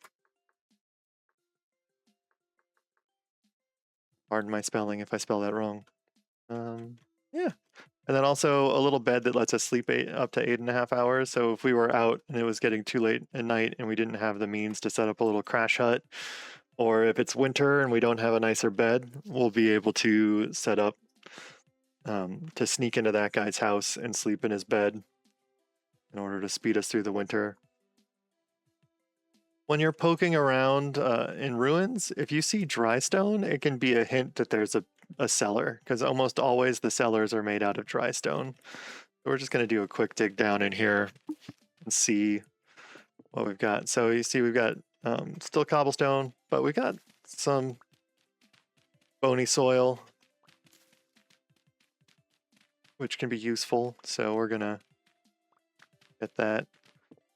Pardon my spelling if I spell that wrong. Yeah. And then also a little bed that lets us sleep up to 8.5 hours. So if we were out and it was getting too late at night and we didn't have the means to set up a little crash hut, or if it's winter and we don't have a nicer bed, we'll be able to set up to sneak into that guy's house and sleep in his bed in order to speed us through the winter. When you're poking around in ruins, if you see dry stone, it can be a hint that there's a cellar, because almost always the cellars are made out of dry stone. So we're just going to do a quick dig down in here and see what we've got. So you see we've got still cobblestone, but we got some bony soil, which can be useful. So we're going to get that.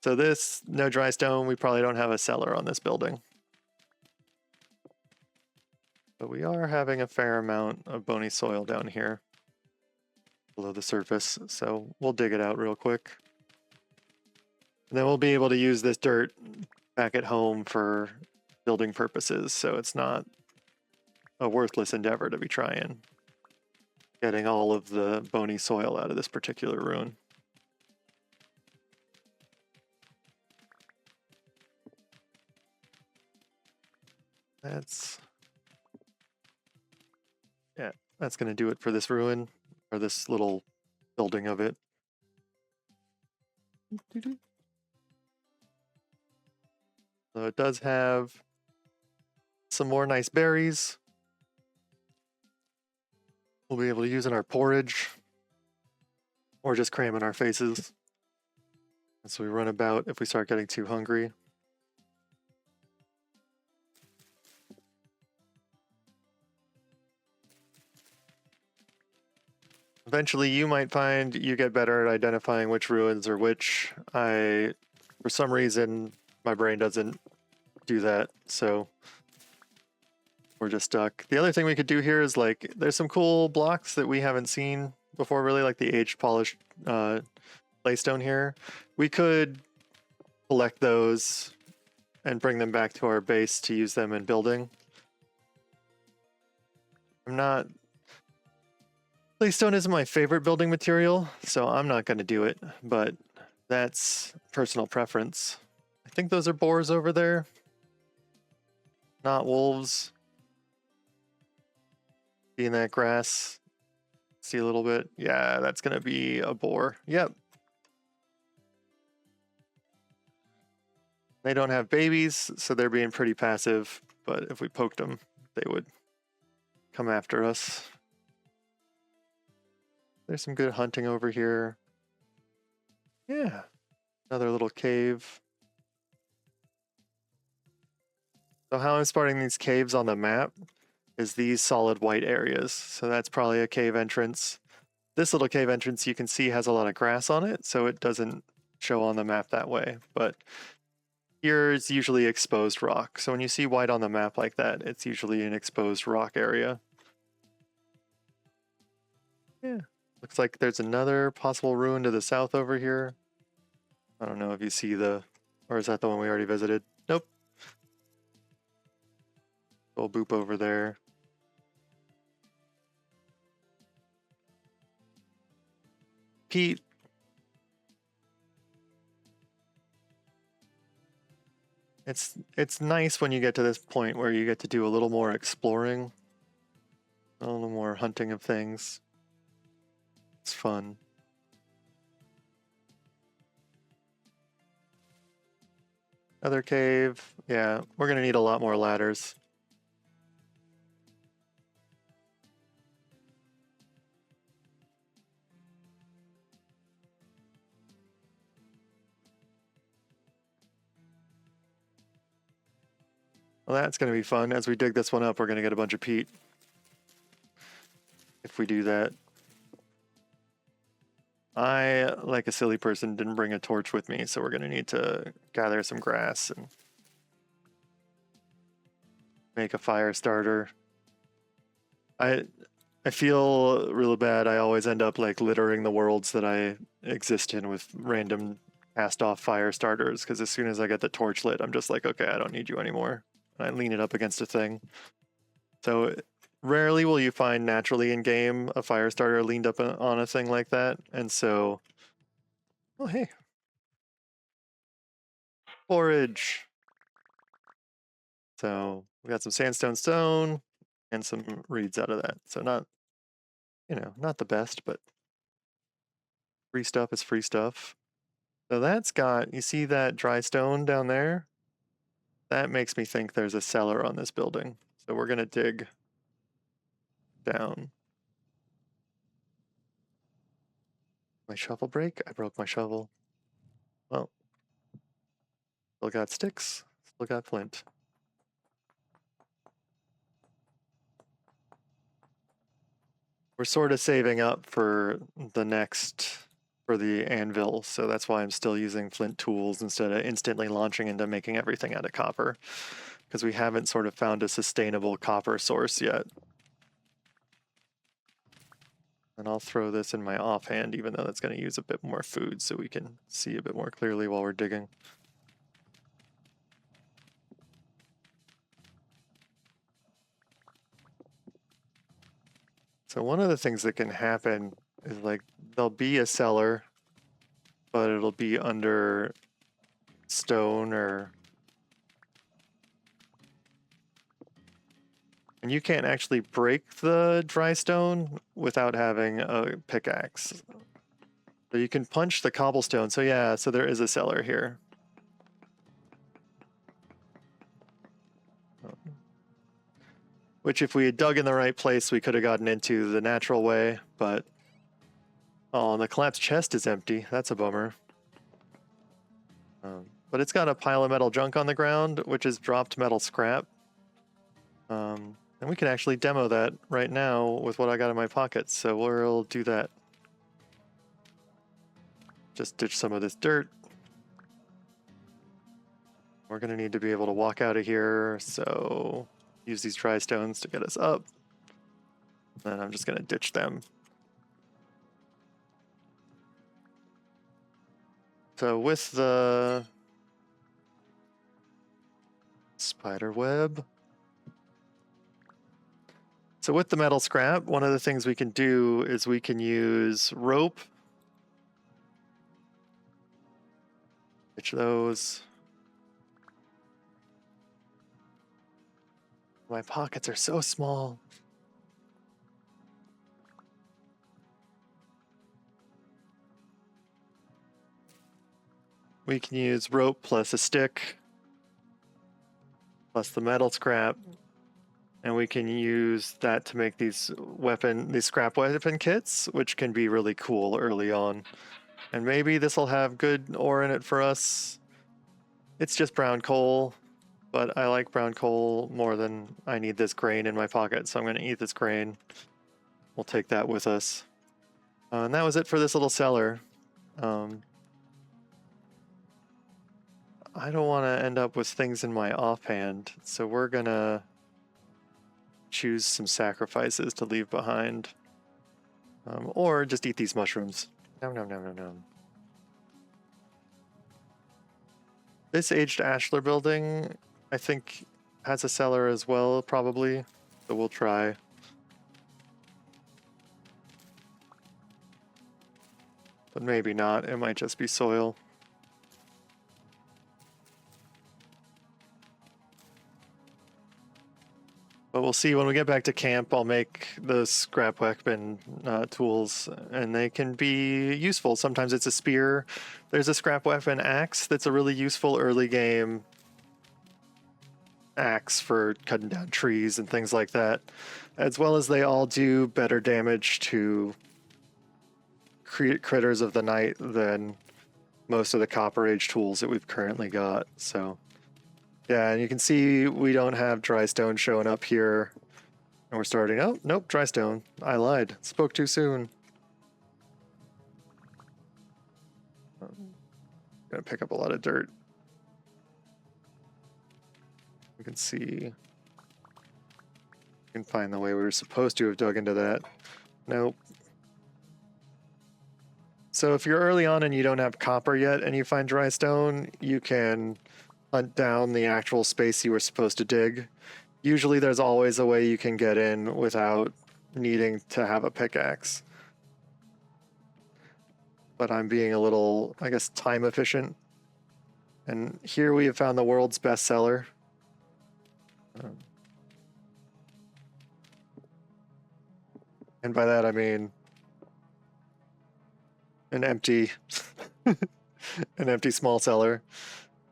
So this, no dry stone, we probably don't have a cellar on this building. But we are having a fair amount of bony soil down here below the surface, so we'll dig it out real quick. And then we'll be able to use this dirt back at home for building purposes, so it's not a worthless endeavor to be trying getting all of the bony soil out of this particular ruin. That's... yeah, that's going to do it for this ruin, or this little building of it. So it does have some more nice berries. We'll be able to use in our porridge, or just cram in our faces as we run about if we start getting too hungry. Eventually, you might find you get better at identifying which ruins are which. For some reason, my brain doesn't do that, so we're just stuck. The other thing we could do here is, like, there's some cool blocks that we haven't seen before, really, like the aged polished claystone here. We could collect those and bring them back to our base to use them in building. Claystone isn't my favorite building material, so I'm not going to do it, but that's personal preference. I think those are boars over there, not wolves. See in that grass? See a little bit? Yeah, that's going to be a boar. Yep. They don't have babies, so they're being pretty passive, but if we poked them, they would come after us. There's some good hunting over here. Yeah, another little cave. So how I'm spotting these caves on the map is these solid white areas. So that's probably a cave entrance. This little cave entrance you can see has a lot of grass on it, so it doesn't show on the map that way. But here is usually exposed rock. So when you see white on the map like that, it's usually an exposed rock area. Yeah, looks like there's another possible ruin to the south over here. I don't know if you see or is that the one we already visited? Nope. Little boop over there. Pete. It's nice when you get to this point where you get to do a little more exploring, a little more hunting of things. It's fun. Other cave. Yeah, we're gonna need a lot more ladders. Well, that's gonna be fun. As we dig this one up, we're gonna get a bunch of peat. If we do that. I, like a silly person, didn't bring a torch with me, so we're gonna need to gather some grass and make a fire starter. I feel really bad. I always end up like littering the worlds that I exist in with random cast off fire starters, because as soon as I get the torch lit, I'm just like, okay, I don't need you anymore. And I lean it up against a thing. So rarely will you find naturally in game a fire starter leaned up on a thing like that. And so, oh hey, forage. So we got some sandstone stone and some reeds out of that. So not the best, but free stuff is free stuff. So that's got, you see that dry stone down there? That makes me think there's a cellar on this building. So we're gonna dig down. My shovel break? I broke my shovel. Well, still got sticks, still got flint. We're sort of saving up for the anvil, so that's why I'm still using flint tools instead of instantly launching into making everything out of copper, because we haven't sort of found a sustainable copper source yet. And I'll throw this in my offhand, even though that's going to use a bit more food so we can see a bit more clearly while we're digging. So one of the things that can happen is, like, there'll be a cellar, but it'll be under stone or And you can't actually break the dry stone without having a pickaxe. So you can punch the cobblestone. So yeah, so there is a cellar here. Which if we had dug in the right place, we could have gotten into the natural way, but... Oh, and the collapsed chest is empty. That's a bummer. But it's got a pile of metal junk on the ground, which is dropped metal scrap. And we can actually demo that right now with what I got in my pockets, so we'll do that. Just ditch some of this dirt. We're going to need to be able to walk out of here, so use these dry stones to get us up. And I'm just going to ditch them. So with the spider web. So with the metal scrap, one of the things we can do is we can use rope. Ditch those. My pockets are so small. We can use rope plus a stick, plus the metal scrap, and we can use that to make these scrap weapon kits, which can be really cool early on. And maybe this will have good ore in it for us. It's just brown coal, but I like brown coal more than I need this grain in my pocket, so I'm going to eat this grain. We'll take that with us. And that was it for this little cellar. I don't want to end up with things in my offhand, so we're gonna choose some sacrifices to leave behind. Or just eat these mushrooms. Nom nom nom nom nom. This aged ashlar building, I think, has a cellar as well, probably, so we'll try. But maybe not, it might just be soil. But we'll see when we get back to camp. I'll make those scrap weapon tools, and they can be useful. Sometimes it's a spear. There's a scrap weapon axe that's a really useful early game axe for cutting down trees and things like that. As well as they all do better damage to critters of the night than most of the Copper Age tools that we've currently got. So... yeah, and you can see we don't have dry stone showing up here. And we're starting, oh, nope, dry stone. I lied. Spoke too soon. Gonna pick up a lot of dirt. You can see. You can find the way we were supposed to have dug into that. Nope. So if you're early on and you don't have copper yet and you find dry stone, you can hunt down the actual space you were supposed to dig. Usually there's always a way you can get in without needing to have a pickaxe. But I'm being a little, I guess, time efficient. And here we have found the world's best cellar. And by that I mean an empty, an empty small cellar.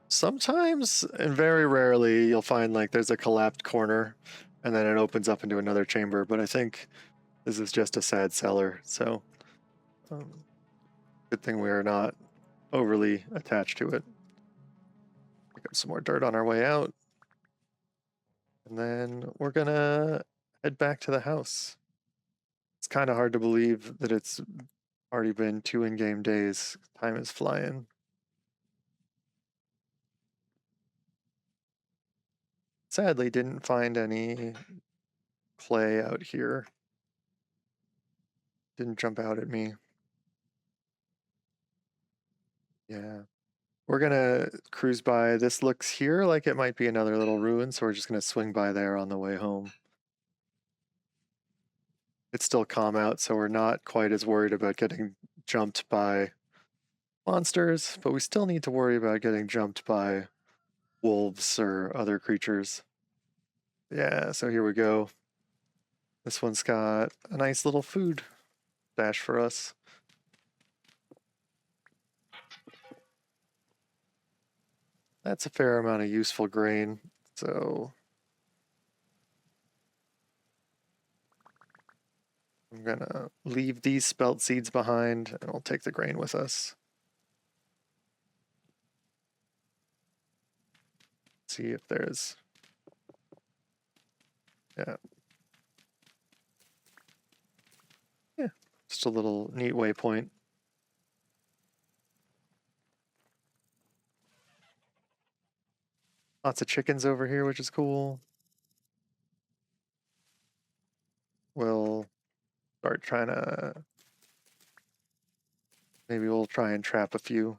Sometimes, and very rarely, you'll find like there's a collapsed corner and then it opens up into another chamber, but I think this is just a sad cellar, so good thing we are not overly attached to it. Pick up some more dirt on our way out, and then we're gonna head back to the house. It's kind of hard to believe that it's already been 2 in-game days. Time is flying. Sadly, didn't find any clay out here. Didn't jump out at me. Yeah. We're gonna cruise by. This looks here like it might be another little ruin, so we're just gonna swing by there on the way home. It's still calm out, so we're not quite as worried about getting jumped by monsters, but we still need to worry about getting jumped by wolves or other creatures. Yeah, so here we go. This one's got a nice little food stash for us. That's a fair amount of useful grain, so I'm gonna leave these spelt seeds behind and we'll take the grain with us. See if there's, yeah, just a little neat waypoint. Lots of chickens over here, which is cool. We'll start trying to, maybe we'll try and trap a few.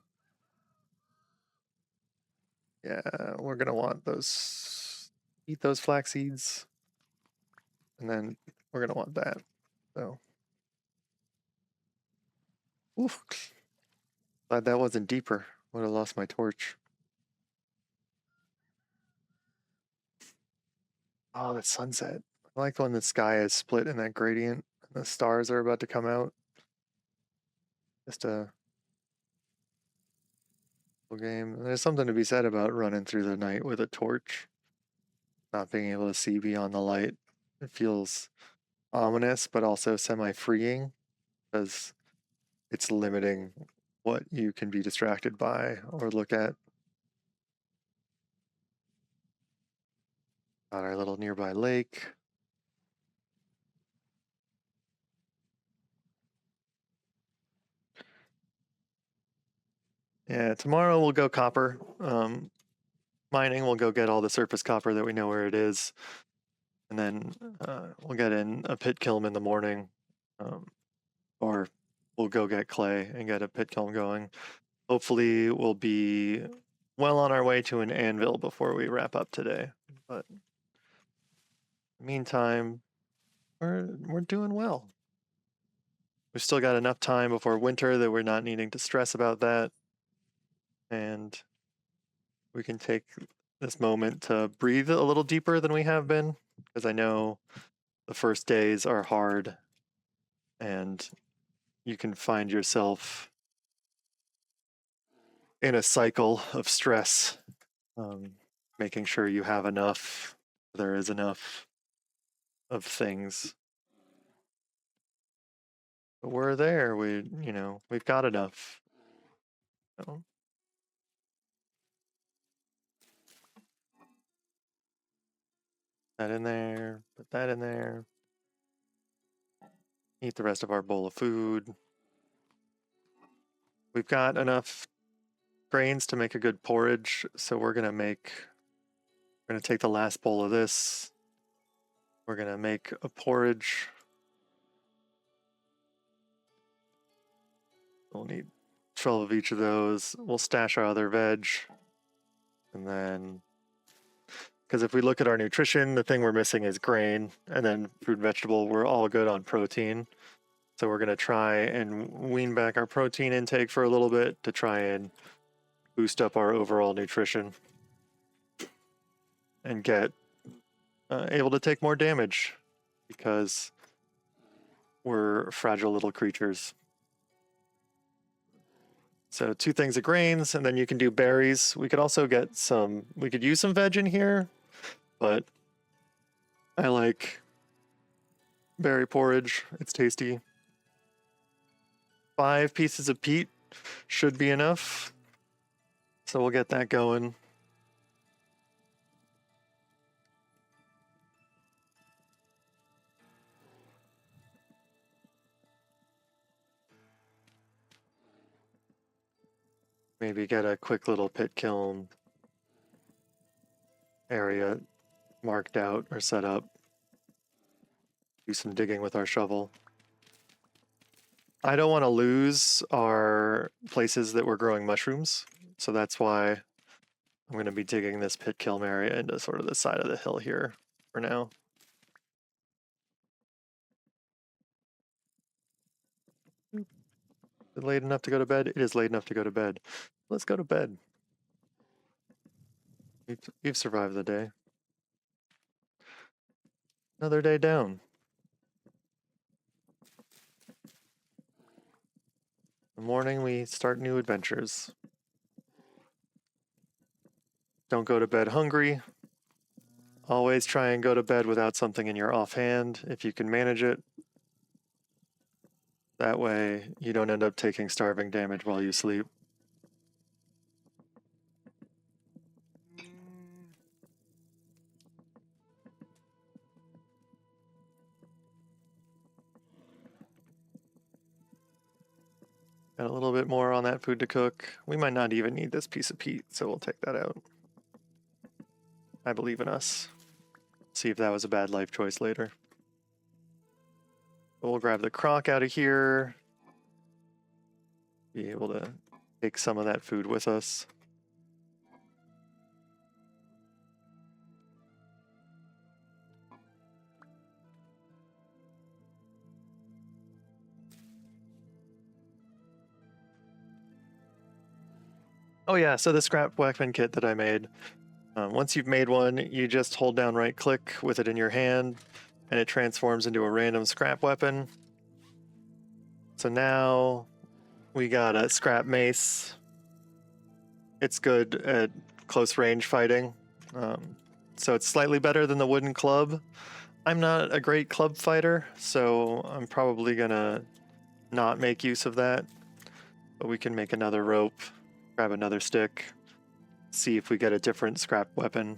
Yeah, we're gonna want those, eat those flax seeds. And then we're gonna want that, so. Oof. Glad that wasn't deeper. Would have lost my torch. Oh, that sunset. I like when the sky is split in that gradient and the stars are about to come out. Just a cool game. There's something to be said about running through the night with a torch, not being able to see beyond the light. It feels ominous, but also semi-freeing because it's limiting what you can be distracted by or look at. Got our little nearby lake. Yeah, tomorrow we'll go copper. Mining, we'll go get all the surface copper that we know where it is. And then we'll get in a pit kiln in the morning. Or we'll go get clay and get a pit kiln going. Hopefully we'll be well on our way to an anvil before we wrap up today. But meantime, we're doing well. We've still got enough time before winter that we're not needing to stress about that. And we can take this moment to breathe a little deeper than we have been, because I know the first days are hard and you can find yourself in a cycle of stress, making sure you have enough, there is enough of things. But we're there, we've got enough. So, that in there, put that in there. Eat the rest of our bowl of food. We've got enough grains to make a good porridge, so we're gonna take the last bowl of this. We're gonna make a porridge. We'll need 12 of each of those. We'll stash our other veg. And then, because if we look at our nutrition, the thing we're missing is grain, and then fruit and vegetable, we're all good on protein. So we're gonna try and wean back our protein intake for a little bit to try and boost up our overall nutrition and get able to take more damage, because we're fragile little creatures. So 2 things of grains, and then you can do berries. We could also get we could use some veg in here, but I like berry porridge. It's tasty. 5 pieces of peat should be enough. So we'll get that going. Maybe get a quick little pit kiln area marked out or set up. Do some digging with our shovel. I don't want to lose our places that we're growing mushrooms, so that's why I'm going to be digging this pit kiln area into sort of the side of the hill here for now. Is it late enough to go to bed? It is late enough to go to bed. Let's go to bed. We've survived the day. Another day down. In the morning, we start new adventures. Don't go to bed hungry. Always try and go to bed without something in your offhand, if you can manage it. That way, you don't end up taking starving damage while you sleep. Got a little bit more on that food to cook. We might not even need this piece of peat, so we'll take that out. I believe in us. See if that was a bad life choice later. We'll grab the crock out of here. Be able to take some of that food with us. Oh yeah, so the scrap weapon kit that I made. Once you've made one, you just hold down right click with it in your hand, and it transforms into a random scrap weapon. So now we got a scrap mace. It's good at close range fighting. So it's slightly better than the wooden club. I'm not a great club fighter, so I'm probably gonna not make use of that. But we can make another rope, grab another stick, see if we get a different scrap weapon.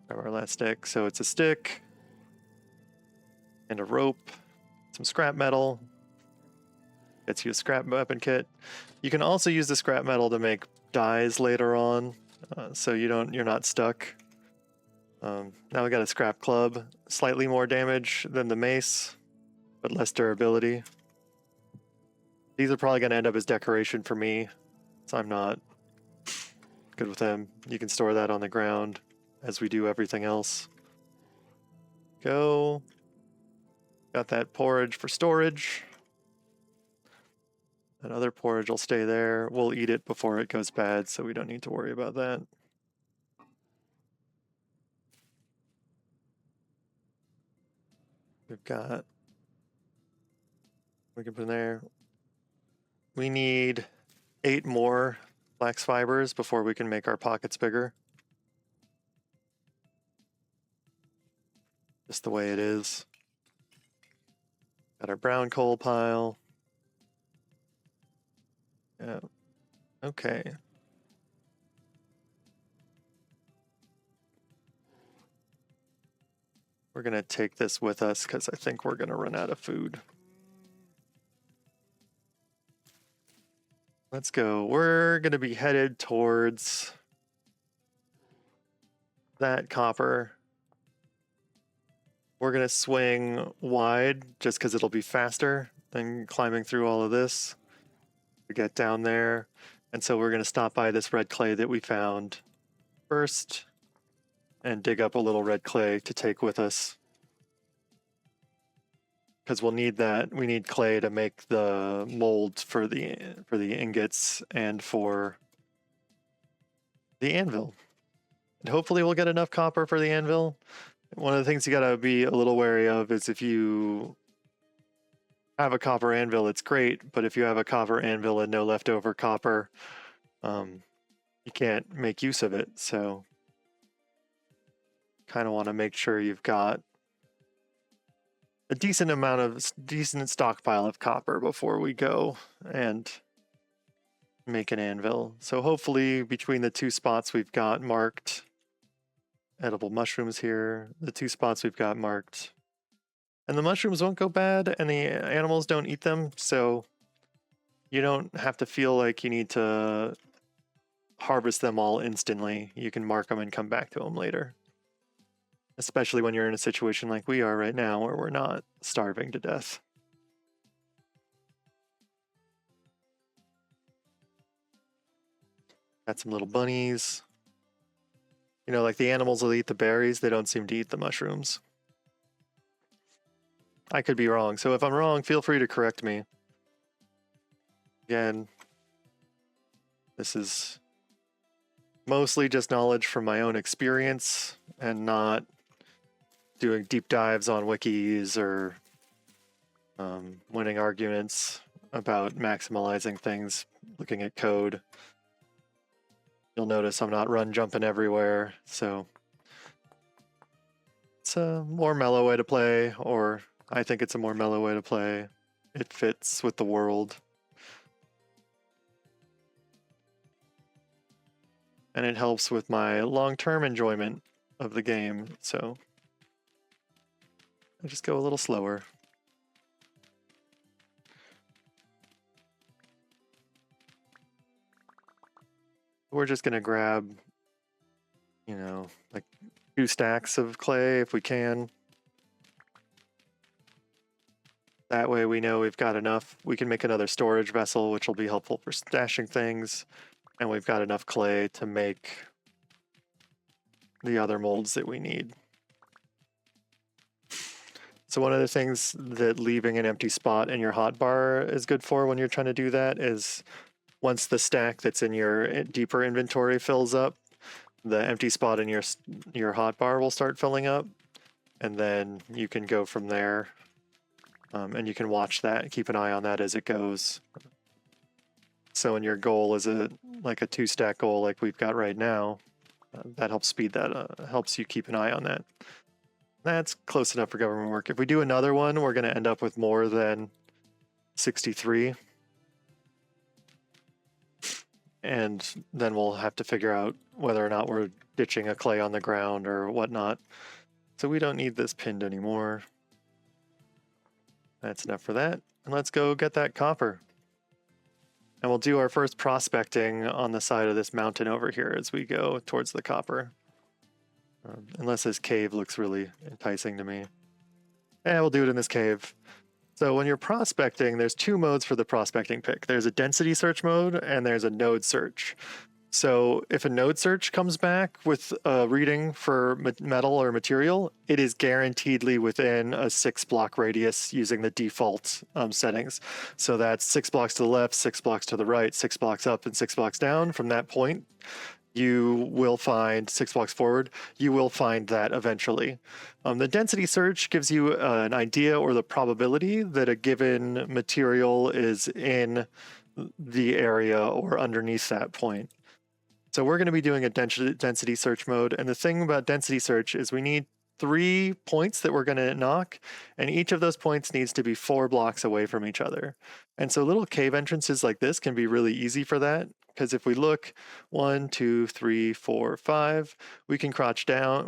Grab our last stick. So it's a stick and a rope, some scrap metal. Gets you a scrap weapon kit. You can also use the scrap metal to make dyes later on, so you're not stuck. Now we got a scrap club, slightly more damage than the mace, but less durability. These are probably going to end up as decoration for me, so I'm not good with them. You can store that on the ground as we do everything else. Go. Got that porridge for storage. That other porridge will stay there. We'll eat it before it goes bad, so we don't need to worry about that. We've got, we can put in there. We need 8 more flax fibers before we can make our pockets bigger. Just the way it is. Got our brown coal pile. Yeah. Okay. We're gonna take this with us because I think we're gonna run out of food. Let's go. We're gonna be headed towards that copper. We're gonna swing wide just because it'll be faster than climbing through all of this to get down there. And so we're gonna stop by this red clay that we found first and dig up a little red clay to take with us. Because we'll need that. We need clay to make the molds for the ingots and for the anvil. And hopefully we'll get enough copper for the anvil. One of the things you gotta be a little wary of is if you have a copper anvil, it's great, but if you have a copper anvil and no leftover copper, you can't make use of it. So kind of want to make sure you've got a decent stockpile of copper before we go and make an anvil. So hopefully between the 2 spots we've got marked edible mushrooms here, the 2 spots we've got marked, and the mushrooms won't go bad and the animals don't eat them, so you don't have to feel like you need to harvest them all instantly. You can mark them and come back to them later. Especially when you're in a situation like we are right now where we're not starving to death. Got some little bunnies. You know, like the animals will eat the berries, they don't seem to eat the mushrooms. I could be wrong, so if I'm wrong, feel free to correct me. Again, this is mostly just knowledge from my own experience and not doing deep dives on wikis or winning arguments about maximalizing things, looking at code. You'll notice I'm not run jumping everywhere, so it's a more mellow way to play, or I think it's a more mellow way to play. It fits with the world. And it helps with my long-term enjoyment of the game, so I just go a little slower. We're just gonna grab, you know, like 2 stacks of clay if we can. That way we know we've got enough. We can make another storage vessel, which will be helpful for stashing things. And we've got enough clay to make the other molds that we need. So one of the things that leaving an empty spot in your hotbar is good for when you're trying to do that is once the stack that's in your deeper inventory fills up, the empty spot in your hotbar will start filling up, and then you can go from there. And you can watch that, keep an eye on that as it goes. So when your goal is like a 2-stack goal like we've got right now, that helps speed that up, helps you keep an eye on that. That's close enough for government work. If we do another one, we're going to end up with more than 63. And then we'll have to figure out whether or not we're ditching a clay on the ground or whatnot. So we don't need this pinned anymore. That's enough for that. And let's go get that copper. And we'll do our first prospecting on the side of this mountain over here as we go towards the copper. Unless this cave looks really enticing to me. Yeah, we'll do it in this cave. So when you're prospecting, there's 2 modes for the prospecting pick. There's a density search mode and there's a node search. So if a node search comes back with a reading for metal or material, it is guaranteedly within a 6-block radius using the default settings. So that's 6 blocks to the left, 6 blocks to the right, 6 blocks up, and 6 blocks down. From that point, you will find 6 blocks forward, you will find that eventually. The density search gives you an idea or the probability that a given material is in the area or underneath that point. So we're going to be doing a density search mode. And the thing about density search is we need 3 points that we're going to knock, and each of those points needs to be 4 blocks away from each other. And so little cave entrances like this can be really easy for that, because if we look 1, 2, 3, 4, 5, we can crouch down,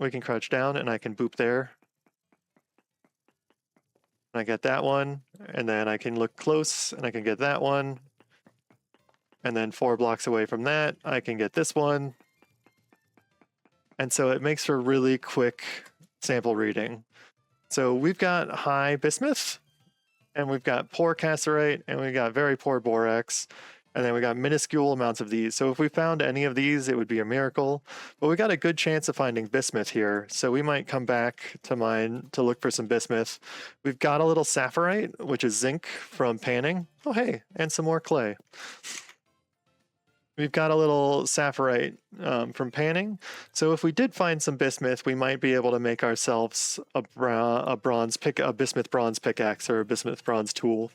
and I can boop there. And I get that one, and then I can look close, and I can get that one. And then 4 blocks away from that, I can get this one. And so it makes for really quick sample reading. So we've got high bismuth, and we've got poor cassiterite, and we've got very poor borax, and then we got minuscule amounts of these. So if we found any of these, it would be a miracle. But we got a good chance of finding bismuth here, so we might come back to mine to look for some bismuth. We've got a little sapphirite, which is zinc from panning. Oh hey, and some more clay. We've got a little sapphirite from panning. So if we did find some bismuth, we might be able to make ourselves a bismuth bronze pickaxe or a bismuth bronze tool,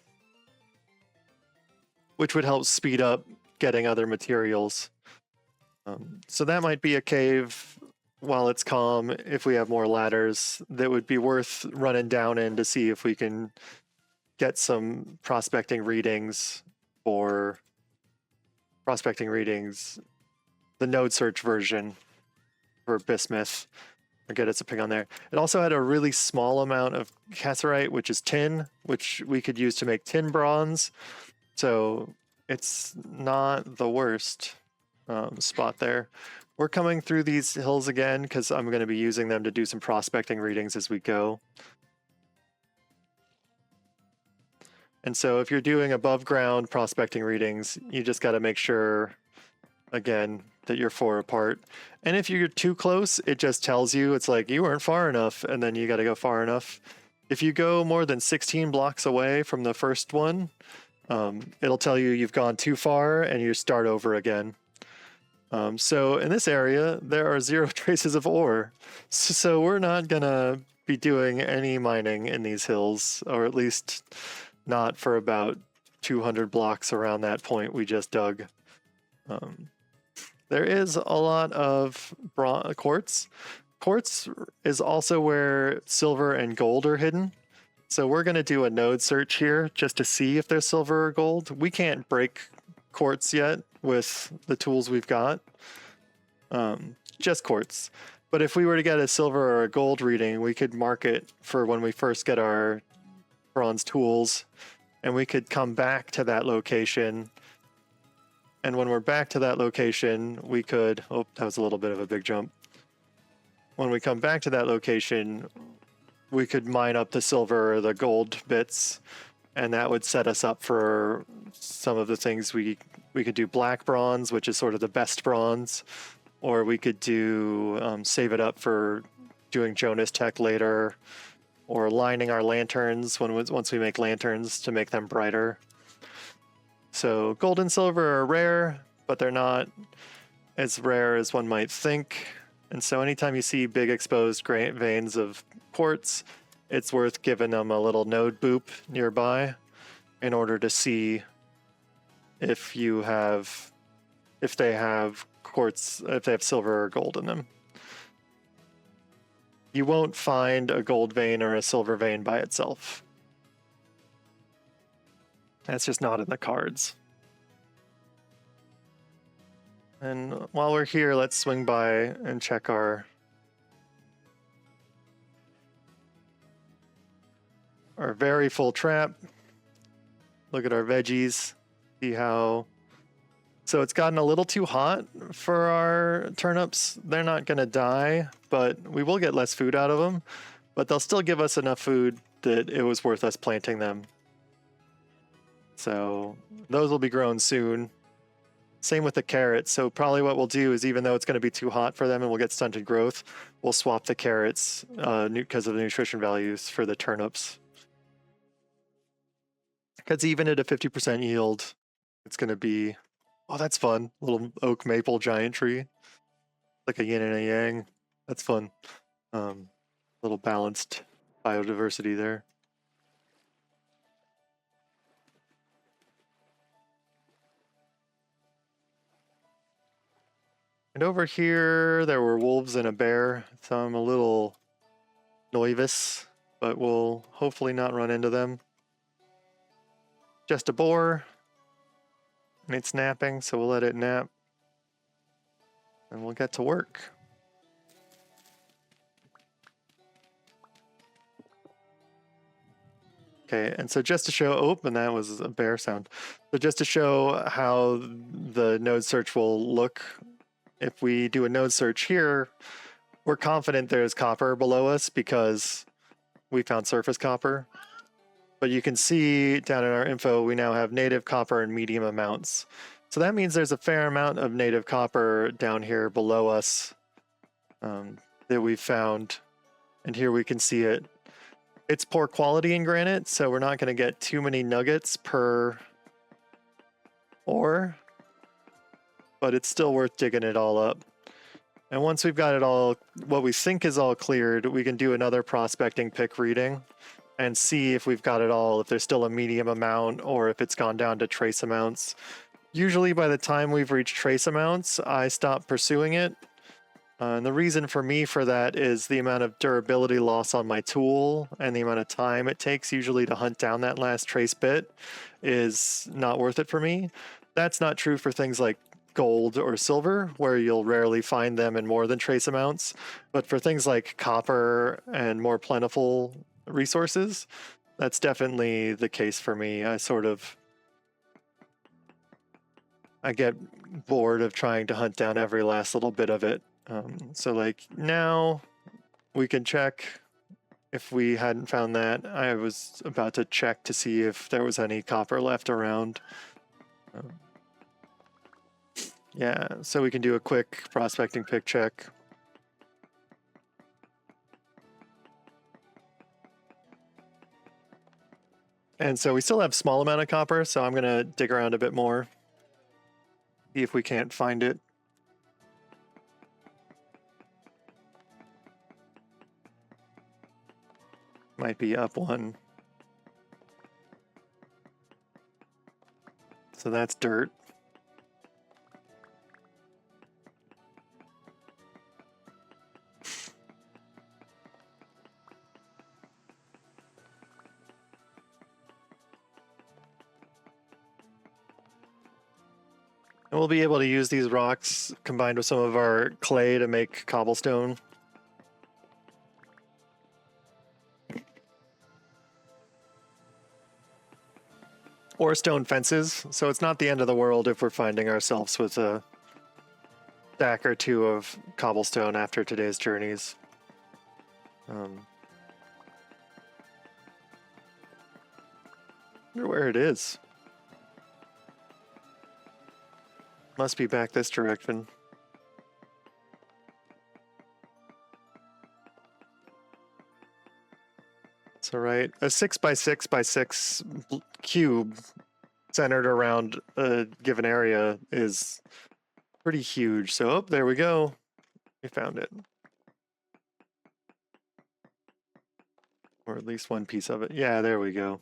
which would help speed up getting other materials. So that might be a cave while it's calm. If we have more ladders, that would be worth running down in to see if we can get some prospecting readings, the node search version for bismuth. Or get us a ping on there. It also had a really small amount of cassiterite, which is tin, which we could use to make tin bronze. So it's not the worst spot there. We're coming through these hills again because I'm going to be using them to do some prospecting readings as we go. And so if you're doing above ground prospecting readings, you just got to make sure, again, that you're 4 apart. And if you're too close, it just tells you, it's like, you weren't far enough, and then you got to go far enough. If you go more than 16 blocks away from the first one, it'll tell you you've gone too far and you start over again. So in this area, there are 0 traces of ore. So we're not gonna be doing any mining in these hills, or at least not for about 200 blocks around that point we just dug. There is a lot of quartz. Quartz is also where silver and gold are hidden. So we're going to do a node search here just to see if there's silver or gold. We can't break quartz yet with the tools we've got. Just quartz. But if we were to get a silver or a gold reading, we could mark it for when we first get our bronze tools, and we could come back to that location. And when we're back to that location, we could, oh, that was a little bit of a big jump. When we come back to that location, we could mine up the silver or the gold bits, and that would set us up for some of the things we could do. Black bronze, which is sort of the best bronze, or we could do save it up for doing Jonas tech later, or lining our lanterns once we make lanterns to make them brighter. So gold and silver are rare, but they're not as rare as one might think. And so anytime you see big exposed veins of quartz, it's worth giving them a little node boop nearby in order to see if they have quartz, if they have silver or gold in them. You won't find a gold vein or a silver vein by itself. That's just not in the cards. And while we're here, let's swing by and check our very full trap. Look at our veggies. See how... So it's gotten a little too hot for our turnips. They're not going to die, but we will get less food out of them. But they'll still give us enough food that it was worth us planting them. So those will be grown soon. Same with the carrots. So probably what we'll do is, even though it's going to be too hot for them and we'll get stunted growth, we'll swap the carrots because of the nutrition values for the turnips. Because even at a 50% yield, it's going to be, oh, that's fun. Little oak maple giant tree. Like a yin and a yang. That's fun. Little balanced biodiversity there. And over here, there were wolves and a bear, so I'm a little nervous, but we'll hopefully not run into them. Just a boar, and it's napping, so we'll let it nap, and we'll get to work. Okay, and so just to show, oh, and that was a bear sound. So just to show how the node search will look, if we do a node search here, we're confident there's copper below us because we found surface copper. But you can see down in our info, we now have native copper in medium amounts. So that means there's a fair amount of native copper down here below us that we've found. And here we can see it. It's poor quality in granite, so we're not going to get too many nuggets per ore. But it's still worth digging it all up. And once we've got it all, what we think is all cleared, we can do another prospecting pick reading and see if we've got it all, if there's still a medium amount or if it's gone down to trace amounts. Usually by the time we've reached trace amounts, I stop pursuing it. And the reason for me for that is the amount of durability loss on my tool and the amount of time it takes usually to hunt down that last trace bit is not worth it for me. That's not true for things like gold or silver, where you'll rarely find them in more than trace amounts. But for things like copper and more plentiful resources, that's definitely the case for me. I get bored of trying to hunt down every last little bit of it. So like now we can check if we hadn't found that. I was about to check to see if there was any copper left around. Yeah, so we can do a quick prospecting pick check. And so we still have small amount of copper, so I'm gonna dig around a bit more. See if we can't find it. Might be up one. So that's dirt. And we'll be able to use these rocks combined with some of our clay to make cobblestone. Or stone fences, so it's not the end of the world if we're finding ourselves with a stack or two of cobblestone after today's journeys. Wonder where it is. Must be back this direction. So right, a 6x6x6 cube centered around a given area is pretty huge. So, oh, there we go. We found it. Or at least one piece of it. Yeah, there we go.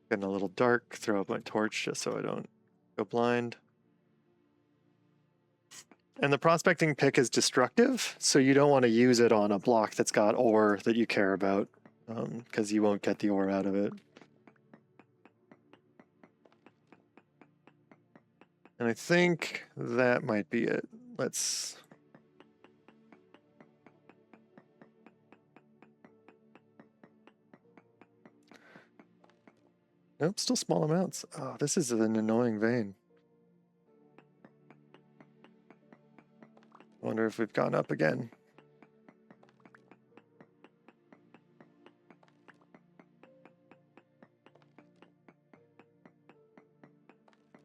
Getting a little dark. Throw up my torch just so I don't go blind. And the prospecting pick is destructive, so you don't want to use it on a block that's got ore that you care about, because you won't get the ore out of it. And I think that might be it. Let's... Nope, still small amounts. Oh, this is an annoying vein. Wonder if we've gone up again.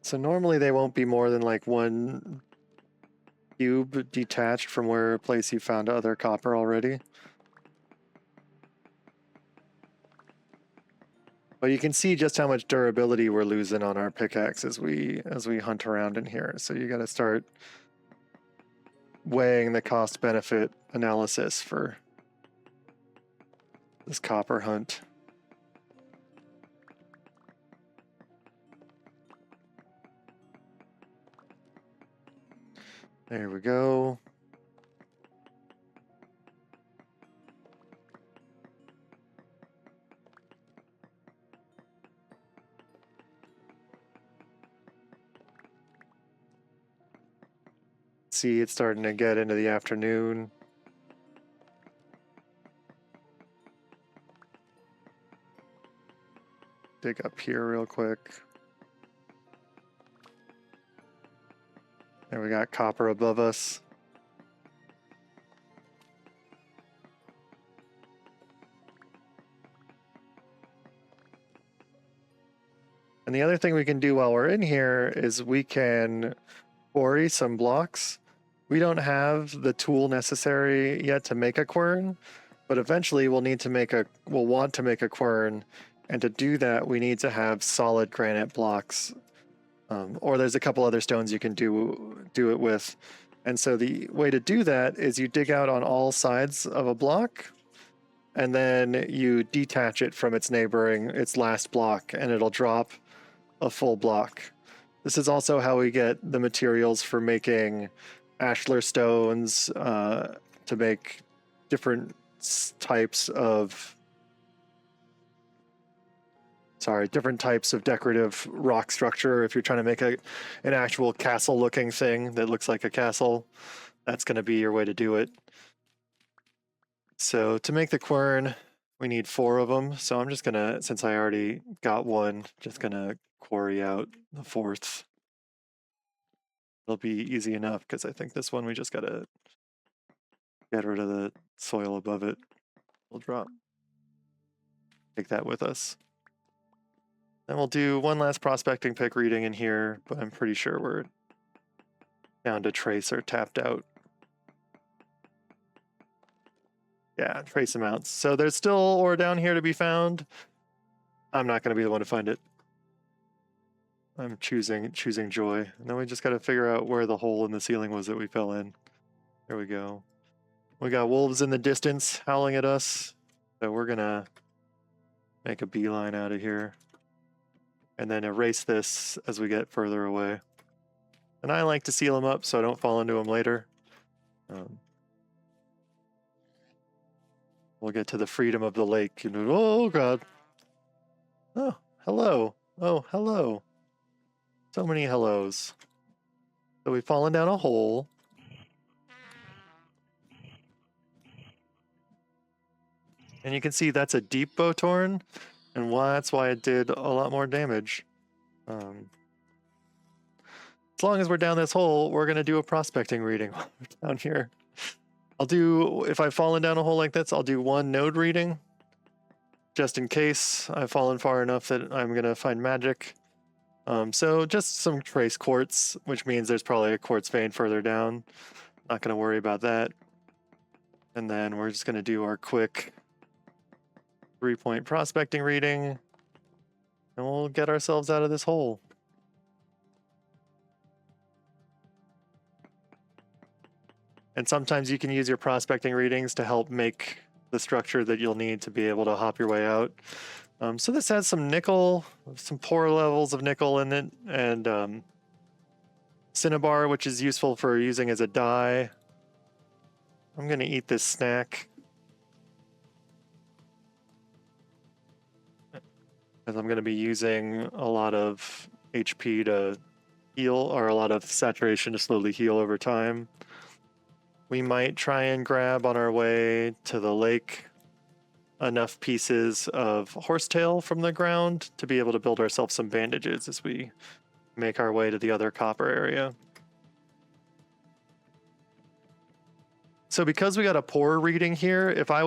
So normally they won't be more than like one cube detached from where a place you found other copper already. But you can see just how much durability we're losing on our pickaxe as we hunt around in here. So you got to start weighing the cost-benefit analysis for this copper hunt. There we go. See, it's starting to get into the afternoon. Dig up here real quick. There we got copper above us. And the other thing we can do while we're in here is we can quarry some blocks. We don't have the tool necessary yet to make a quern, but eventually we'll want to make a quern, and to do that we need to have solid granite blocks. Or there's a couple other stones you can do it with. And so the way to do that is you dig out on all sides of a block, and then you detach it from its last block, and it'll drop a full block. This is also how we get the materials for making ashlar stones, to make different types of decorative rock structure. If you're trying to make an actual castle looking thing that looks like a castle, that's going to be your way to do it. So to make the quern, we need 4 of them. So I'm just gonna, since I already got one, just gonna quarry out the 4th. It'll be easy enough because I think this one we just gotta get rid of the soil above it. We'll drop. Take that with us. Then we'll do one last prospecting pick reading in here, but I'm pretty sure we're down to trace or tapped out. Yeah, trace amounts. So there's still ore down here to be found. I'm not going to be the one to find it. I'm choosing joy. And then we just got to figure out where the hole in the ceiling was that we fell in. There we go. We got wolves in the distance howling at us. So we're gonna make a beeline out of here and then erase this as we get further away. And I like to seal them up so I don't fall into them later. We'll get to the freedom of the lake. Oh, God. Oh, hello. Oh, hello. So many hellos. So we've fallen down a hole. And you can see that's a deep Bowtorn, and that's why it did a lot more damage. As long as we're down this hole, we're going to do a prospecting reading down here. If I've fallen down a hole like this, I'll do one node reading, just in case I've fallen far enough that I'm going to find magic. So just some trace quartz, which means there's probably a quartz vein further down. Not going to worry about that. And then we're just going to do our quick 3-point prospecting reading, and we'll get ourselves out of this hole. And sometimes you can use your prospecting readings to help make the structure that you'll need to be able to hop your way out. So this has some nickel, some poor levels of nickel in it, and cinnabar, which is useful for using as a dye. I'm going to eat this snack, because I'm going to be using a lot of HP to heal, or a lot of saturation to slowly heal over time. We might try and grab on our way to the lake enough pieces of horsetail from the ground to be able to build ourselves some bandages as we make our way to the other copper area. So because we got a poor reading here, if we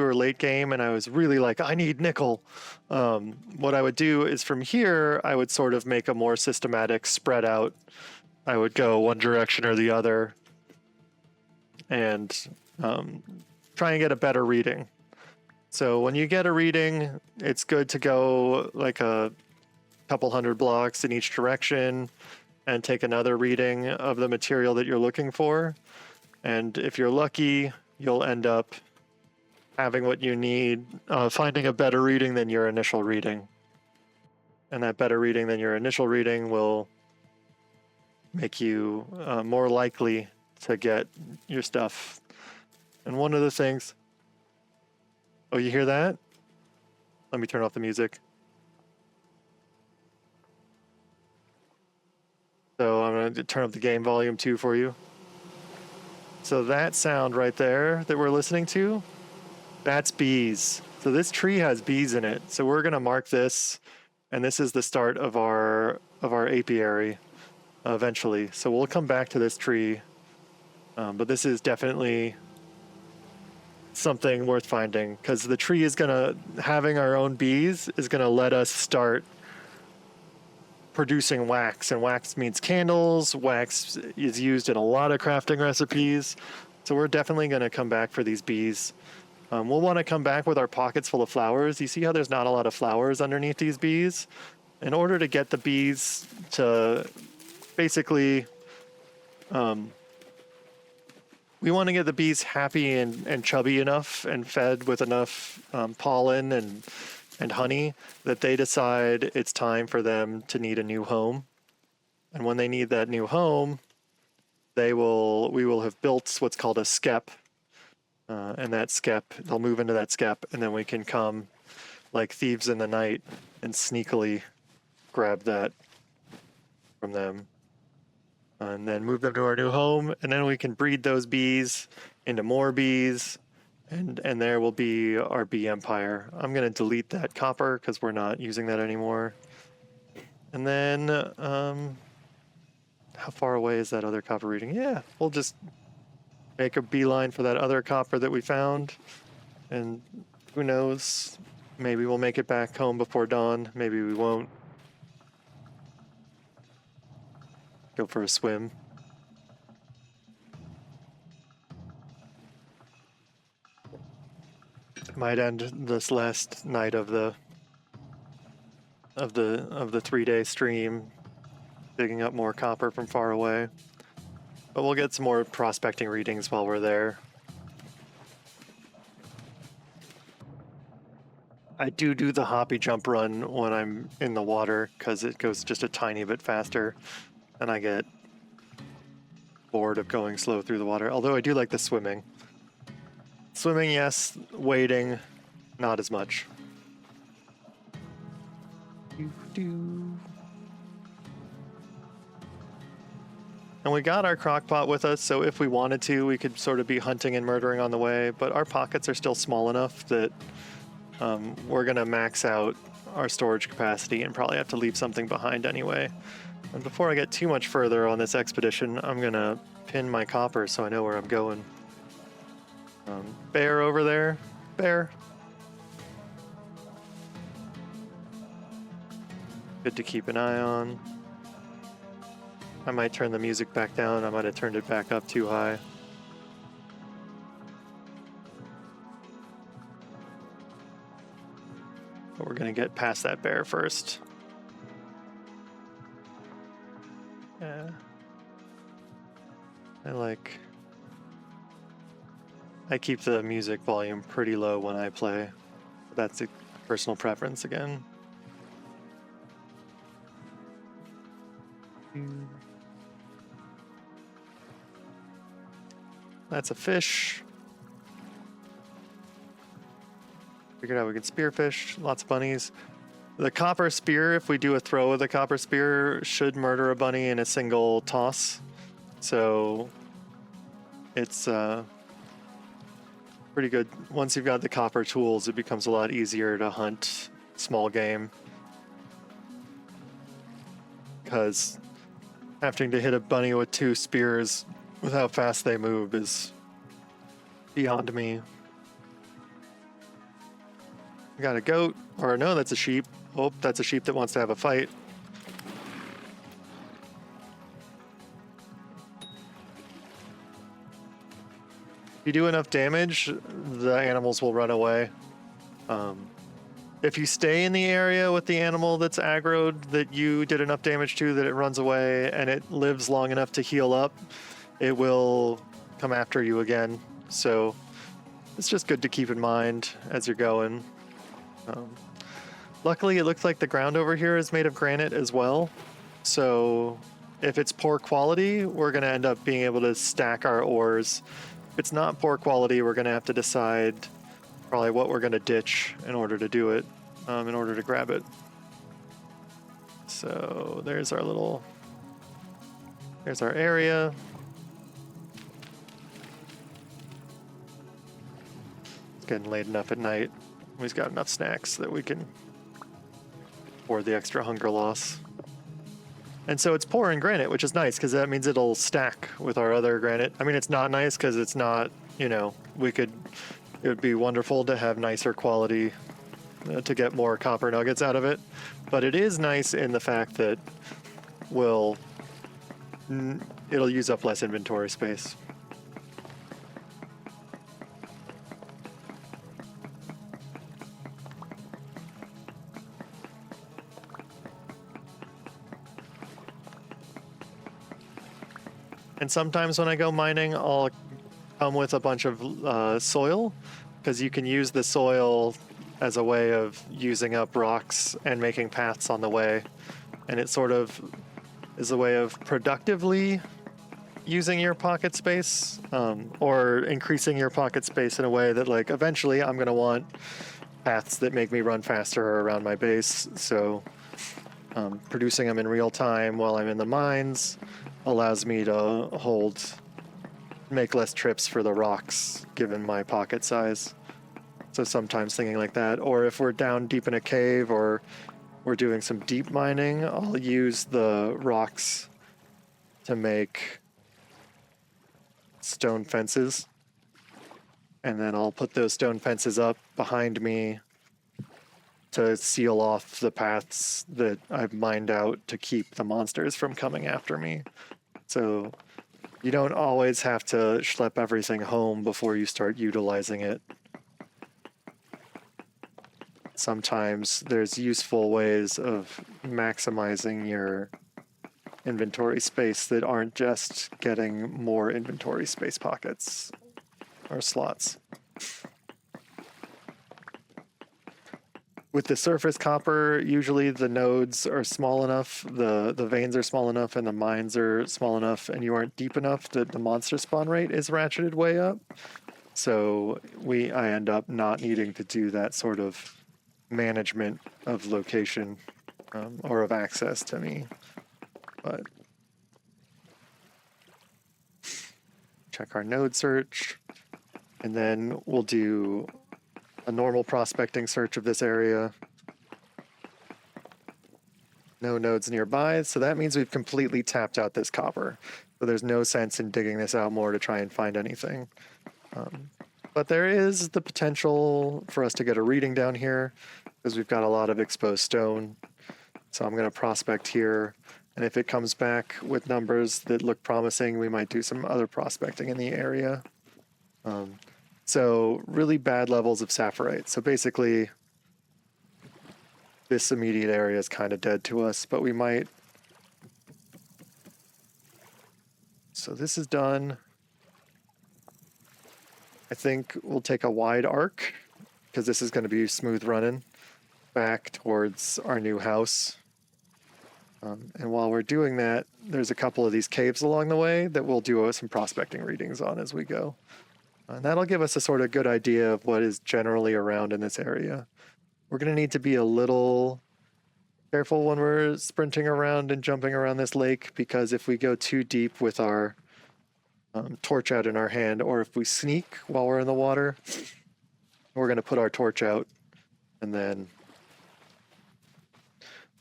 were late game and I was really like, I need nickel, what I would do is from here, I would sort of make a more systematic spread out. I would go one direction or the other and try and get a better reading. So when you get a reading, it's good to go like a couple hundred blocks in each direction and take another reading of the material that you're looking for. And if you're lucky, you'll end up having what you need, finding a better reading than your initial reading. And that better reading than your initial reading will make you more likely to get your stuff. And one of the things... Oh, you hear that? Let me turn off the music. So I'm going to turn up the game volume 2 for you. So that sound right there that we're listening to, that's bees. So this tree has bees in it. So we're going to mark this, and this is the start of our apiary eventually. So we'll come back to this tree, but this is definitely something worth finding, because the tree is going to, having our own bees is going to let us start producing wax, and wax means candles. Wax is used in a lot of crafting recipes, so we're definitely going to come back for these bees. We'll want to come back with our pockets full of flowers. You see how there's not a lot of flowers underneath these bees? In order to get the bees to basically, we want to get the bees happy and chubby enough and fed with enough pollen and honey that they decide it's time for them to need a new home. And when they need that new home, we will have built what's called a skep. And that skep, they'll move into that skep, and then we can come like thieves in the night and sneakily grab that from them. And then move them to our new home, and then we can breed those bees into more bees. And there will be our bee empire. I'm going to delete that copper because we're not using that anymore. And then, how far away is that other copper reading? Yeah, we'll just make a beeline for that other copper that we found. And who knows, maybe we'll make it back home before dawn. Maybe we won't. Go for a swim. Might end this last night of the 3-day stream digging up more copper from far away. But we'll get some more prospecting readings while we're there. I do the hoppy jump run when I'm in the water because it goes just a tiny bit faster, and I get bored of going slow through the water. Although I do like the swimming. Swimming, yes. Wading, not as much. And we got our crockpot with us, so if we wanted to, we could sort of be hunting and murdering on the way, but our pockets are still small enough that we're going to max out our storage capacity and probably have to leave something behind anyway. And before I get too much further on this expedition, I'm going to pin my copper so I know where I'm going. Bear over there. Bear. Good to keep an eye on. I might turn the music back down. I might have turned it back up too high. But we're going to get past that bear first. Yeah. I keep the music volume pretty low when I play. That's a personal preference again. That's a fish. Figured out we can spearfish. Lots of bunnies. The copper spear, if we do a throw of the copper spear, should murder a bunny in a single toss. So it's pretty good. Once you've got the copper tools, it becomes a lot easier to hunt small game. Because having to hit a bunny with 2 spears with how fast they move is beyond me. We got a goat, or no, that's a sheep. Oh, that's a sheep that wants to have a fight. If you do enough damage, the animals will run away. If you stay in the area with the animal that's aggroed that you did enough damage to that it runs away and it lives long enough to heal up, it will come after you again. So it's just good to keep in mind as you're going. Luckily, it looks like the ground over here is made of granite as well. So if it's poor quality, we're going to end up being able to stack our ores. If it's not poor quality, we're going to have to decide probably what we're going to ditch in order to do it, in order to grab it. So there's our area. It's getting late enough at night. We've got enough snacks that we can afford the extra hunger loss. And so it's poor in granite, which is nice because that means it'll stack with our other granite. I mean, it's not nice because it's not, it would be wonderful to have nicer quality to get more copper nuggets out of it. But it is nice in the fact that it'll use up less inventory space. And sometimes when I go mining, I'll come with a bunch of soil, because you can use the soil as a way of using up rocks and making paths on the way. And it sort of is a way of productively using your pocket space, or increasing your pocket space in a way that, like, eventually I'm going to want paths that make me run faster around my base. So producing them in real time while I'm in the mines allows me to make less trips for the rocks given my pocket size. So sometimes thinking like that, or if we're down deep in a cave or we're doing some deep mining, I'll use the rocks to make stone fences, and then I'll put those stone fences up behind me to seal off the paths that I've mined out to keep the monsters from coming after me. So you don't always have to schlep everything home before you start utilizing it. Sometimes there's useful ways of maximizing your inventory space that aren't just getting more inventory space pockets or slots. with the surface copper, usually the nodes are small enough, the veins are small enough, and the mines are small enough, and you aren't deep enough that the monster spawn rate is ratcheted way up. So I end up not needing to do that sort of management of location or of access to me. But check our node search, and then we'll do a normal prospecting search of this area. No nodes nearby, so that means we've completely tapped out this copper. So there's no sense in digging this out more to try and find anything. But there is the potential for us to get a reading down here because we've got a lot of exposed stone. So I'm going to prospect here, and if it comes back with numbers that look promising, we might do some other prospecting in the area. So really bad levels of sapphirite. So basically, this immediate area is kind of dead to us, but we might... So this is done. I think we'll take a wide arc, because this is going to be smooth running back towards our new house. And while we're doing that, there's a couple of these caves along the way that we'll do some prospecting readings on as we go. And that'll give us a sort of good idea of what is generally around in this area. We're going to need to be a little careful when we're sprinting around and jumping around this lake, because if we go too deep with our torch out in our hand, or if we sneak while we're in the water, we're going to put our torch out, and then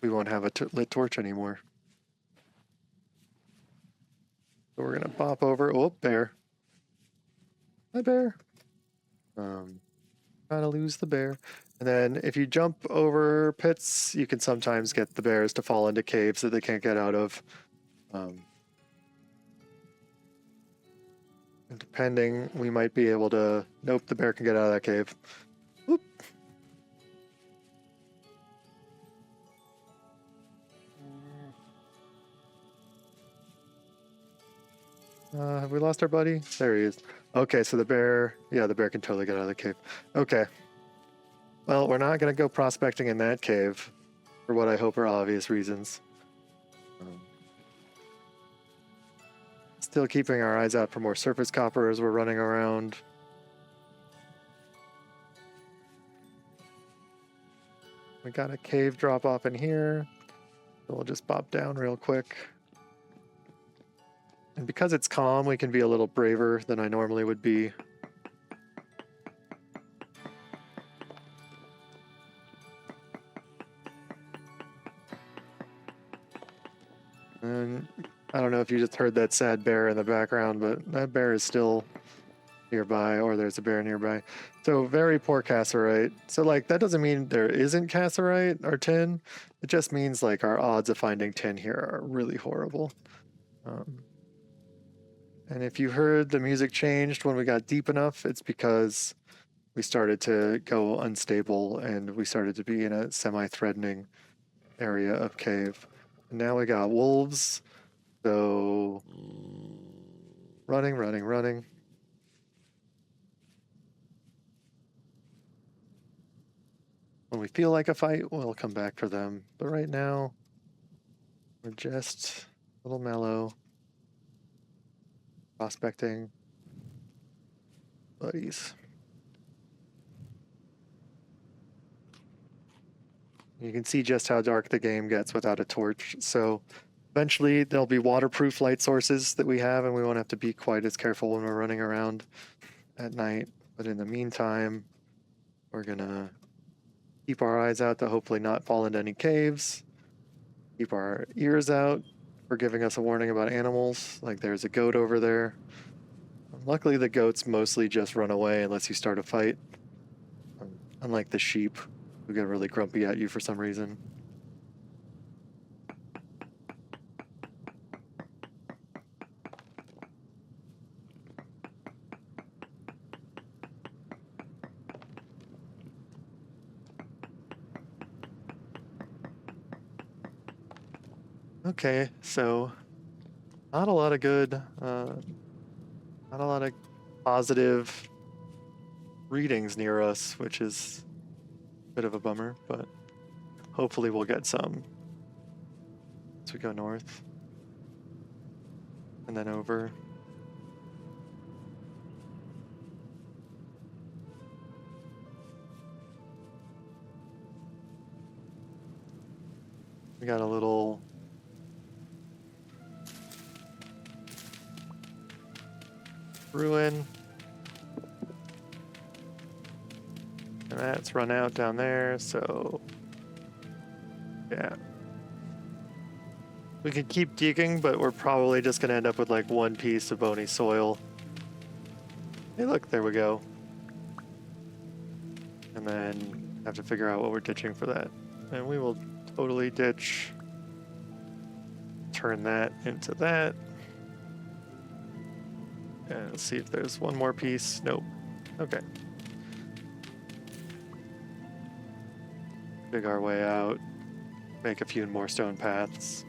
we won't have a lit torch anymore. So we're going to bop over. Oh, bear. Hi, bear. Trying to lose the bear. And then if you jump over pits, you can sometimes get the bears to fall into caves that they can't get out of. And depending, we might be able to... Nope, the bear can get out of that cave. Whoop. Have we lost our buddy? There he is. Okay, so the bear... Yeah, the bear can totally get out of the cave. Okay. Well, we're not going to go prospecting in that cave, for what I hope are obvious reasons. Still keeping our eyes out for more surface copper as we're running around. We got a cave drop off in here. So we'll just bop down real quick. And because it's calm, we can be a little braver than I normally would be. And I don't know if you just heard that sad bear in the background, but that bear is still nearby, or there's a bear nearby. So very poor cassiterite. So like that doesn't mean there isn't cassiterite or tin. It just means like our odds of finding tin here are really horrible. And if you heard the music changed when we got deep enough, it's because we started to go unstable and we started to be in a semi-threatening area of cave. And now we got wolves. So running. When we feel like a fight, we'll come back for them. But right now, we're just a little mellow. Prospecting buddies. You can see just how dark the game gets without a torch. So eventually there'll be waterproof light sources that we have, and we won't have to be quite as careful when we're running around at night. But in the meantime, we're gonna keep our eyes out to hopefully not fall into any caves. Keep our ears out for giving us a warning about animals. Like there's a goat over there. Luckily the goats mostly just run away unless you start a fight. Unlike the sheep, who get really grumpy at you for some reason. Okay, so not a lot of good, not a lot of positive readings near us, which is Bit of a bummer, but hopefully we'll get some as we go north. And then over. We got a little ruin. And that's run out down there, so yeah. We could keep digging, but we're probably just gonna end up with like one piece of bony soil. Hey look, there we go. And then have to figure out what we're ditching for that. And we will totally ditch, turn that into that. And let's see if there's one more piece. Nope. Okay. Dig our way out, make a few more stone paths.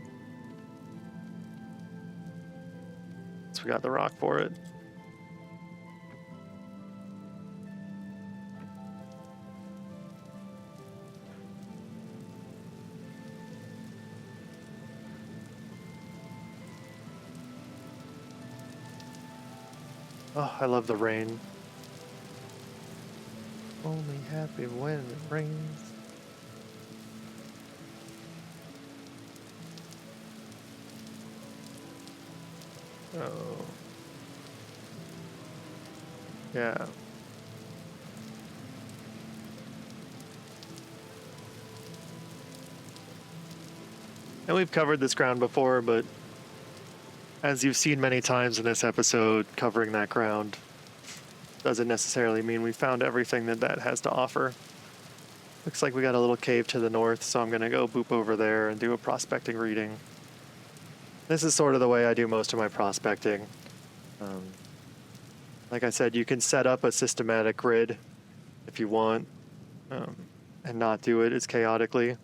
So we got the rock for it. Oh, I love the rain. Only happy when it rains. Oh. Yeah. And we've covered this ground before, but as you've seen many times in this episode, covering that ground doesn't necessarily mean we found everything that that has to offer. Looks like we got a little cave to the north, so I'm going to go boop over there and do a prospecting reading. This is sort of the way I do most of my prospecting. Like I said, you can set up a systematic grid if you want, and not do it as chaotically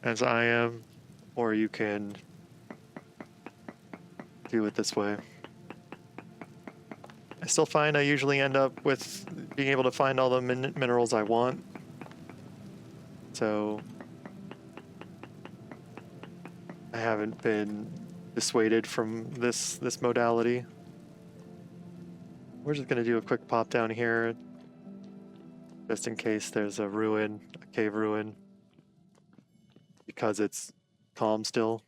as I am, or you can do it this way. I still find I usually end up with being able to find all the minerals I want. So I haven't been dissuaded from this modality. We're just gonna do a quick pop down here, just in case there's a ruin, a cave ruin, because it's calm still.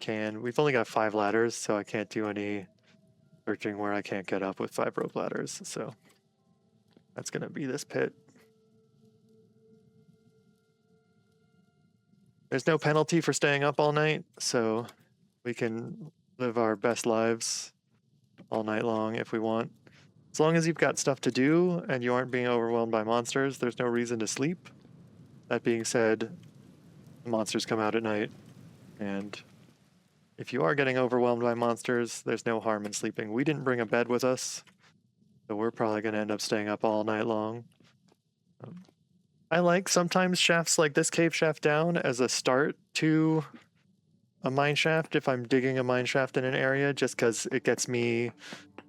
We've only got 5 ladders, so I can't do any searching where I can't get up with 5 rope ladders, so that's gonna be this pit. There's no penalty for staying up all night, so we can live our best lives all night long if we want. As long as you've got stuff to do and you aren't being overwhelmed by monsters, there's no reason to sleep. That being said, the monsters come out at night, and if you are getting overwhelmed by monsters, there's no harm in sleeping. We didn't bring a bed with us, so we're probably going to end up staying up all night long. I like sometimes shafts like this cave shaft down as a start to a mine shaft if I'm digging a mine shaft in an area, just because it gets me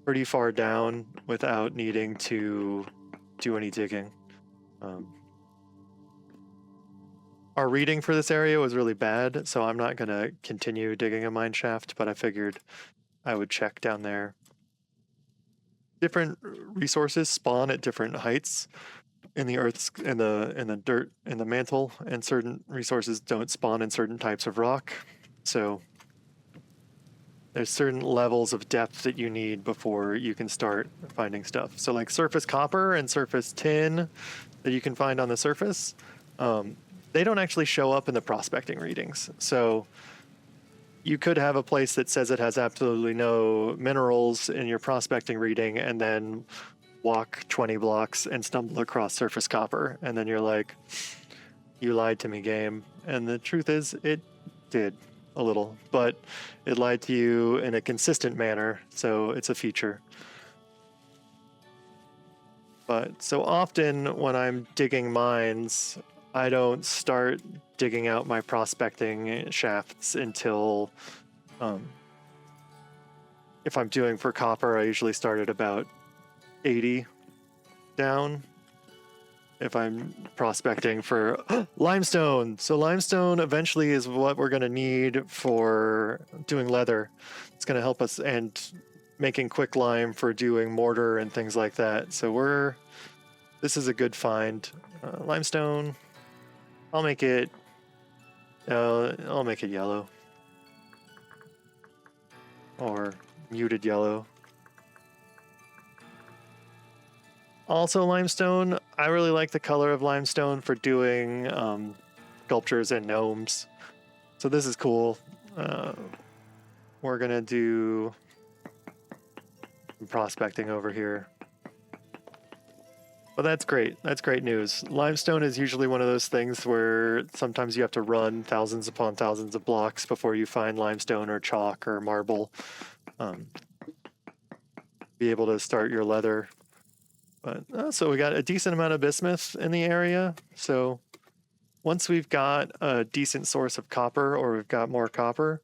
pretty far down without needing to do any digging. Our reading for this area was really bad, so I'm not going to continue digging a mine shaft, but I figured I would check down there. Different resources spawn at different heights in the earth's in the dirt in the mantle, and certain resources don't spawn in certain types of rock. So there's certain levels of depth that you need before you can start finding stuff. So like surface copper and surface tin that you can find on the surface, they don't actually show up in the prospecting readings. So you could have a place that says it has absolutely no minerals in your prospecting reading, and then walk 20 blocks and stumble across surface copper. And then you're like, you lied to me, game. And the truth is, it did a little, but it lied to you in a consistent manner. So it's a feature. But so often when I'm digging mines, I don't start digging out my prospecting shafts until, if I'm doing for copper, I usually start at about 80 down. if I'm prospecting for limestone. So limestone eventually is what we're going to need for doing leather. It's going to help us and making quicklime for doing mortar and things like that. So this is a good find. Limestone, I'll make it yellow or muted yellow. Also limestone, I really like the color of limestone for doing sculptures and gnomes. So this is cool. We're gonna do some prospecting over here. But that's great. That's great news. Limestone is usually one of those things where sometimes you have to run thousands upon thousands of blocks before you find limestone or chalk or marble. Be able to start your leather. But so we got a decent amount of bismuth in the area. So once we've got a decent source of copper, or we've got more copper,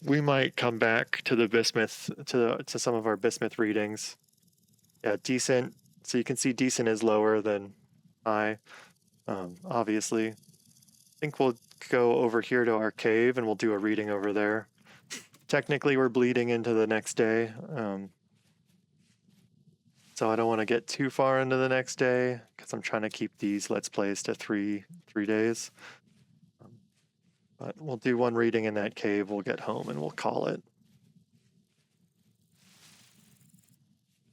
we might come back to the bismuth, to some of our bismuth readings. Yeah, decent. So you can see decent is lower than high, obviously. I think we'll go over here to our cave and we'll do a reading over there. Technically, we're bleeding into the next day. So I don't want to get too far into the next day because I'm trying to keep these Let's Plays to three days. But we'll do one reading in that cave, we'll get home and we'll call it.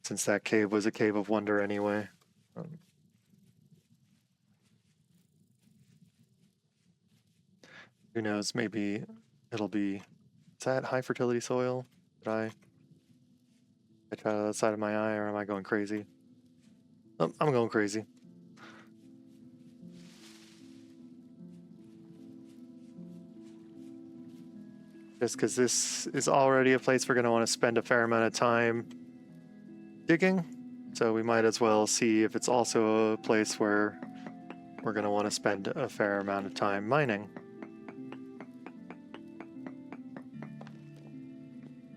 Since that cave was a cave of wonder anyway. Who knows, maybe it'll be... Is that high fertility soil? Did I try out of the side of my eye, or am I going crazy? Oh, I'm going crazy. Just because this is already a place we're going to want to spend a fair amount of time digging, so we might as well see if it's also a place where we're going to want to spend a fair amount of time mining.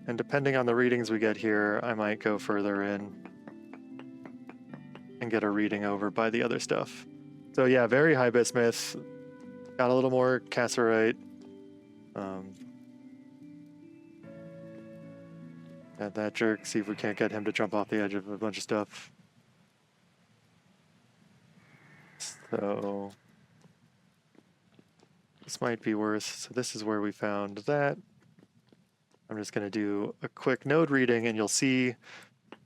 And depending on the readings we get here, I might go further in and get a reading over by the other stuff. So yeah, very high bismuth. Got a little more cassiterite. Add that jerk, see if we can't get him to jump off the edge of a bunch of stuff. So this might be worse. So this is where we found that. I'm just going to do a quick node reading, and you'll see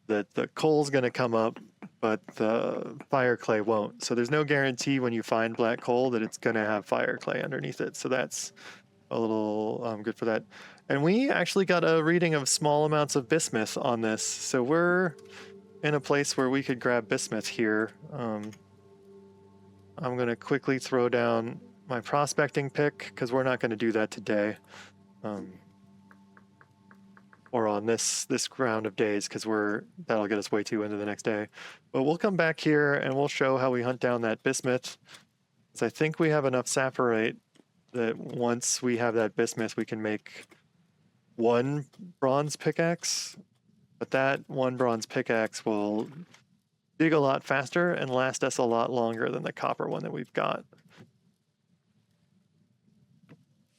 that the coal's going to come up, but the fire clay won't. So there's no guarantee when you find black coal that it's going to have fire clay underneath it. So that's a little good for that. And we actually got a reading of small amounts of bismuth on this. So we're in a place where we could grab bismuth here. I'm going to quickly throw down my prospecting pick because we're not going to do that today. Or on this round of days, because that'll get us way too into the next day. But we'll come back here and we'll show how we hunt down that bismuth. Because I think we have enough saprite that once we have that bismuth, we can make one bronze pickaxe. But that one bronze pickaxe will dig a lot faster and last us a lot longer than the copper one that we've got.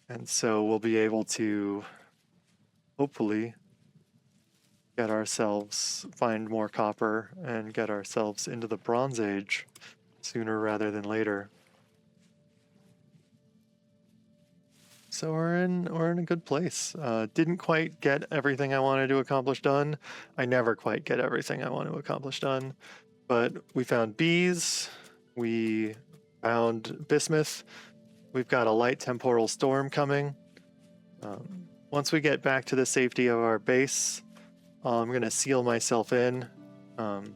And so we'll be able to hopefully find more copper and get ourselves into the Bronze Age sooner rather than later. So we're in a good place. Didn't quite get everything I wanted to accomplish done. I never quite get everything I want to accomplish done. But we found bees, we found bismuth, we've got a light temporal storm coming. Once we get back to the safety of our base, I'm going to seal myself in, and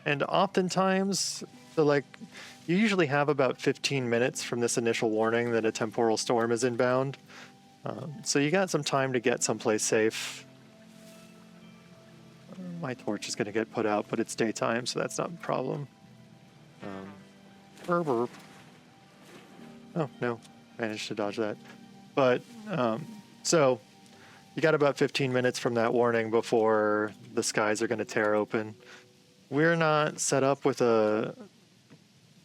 oftentimes, so you usually have about 15 minutes from this initial warning that a temporal storm is inbound. So you got some time to get someplace safe. My torch is going to get put out, but it's daytime, so that's not a problem. Burp. Oh, no. Managed to dodge that. But, so You got about 15 minutes from that warning before the skies are going to tear open. We're not set up with a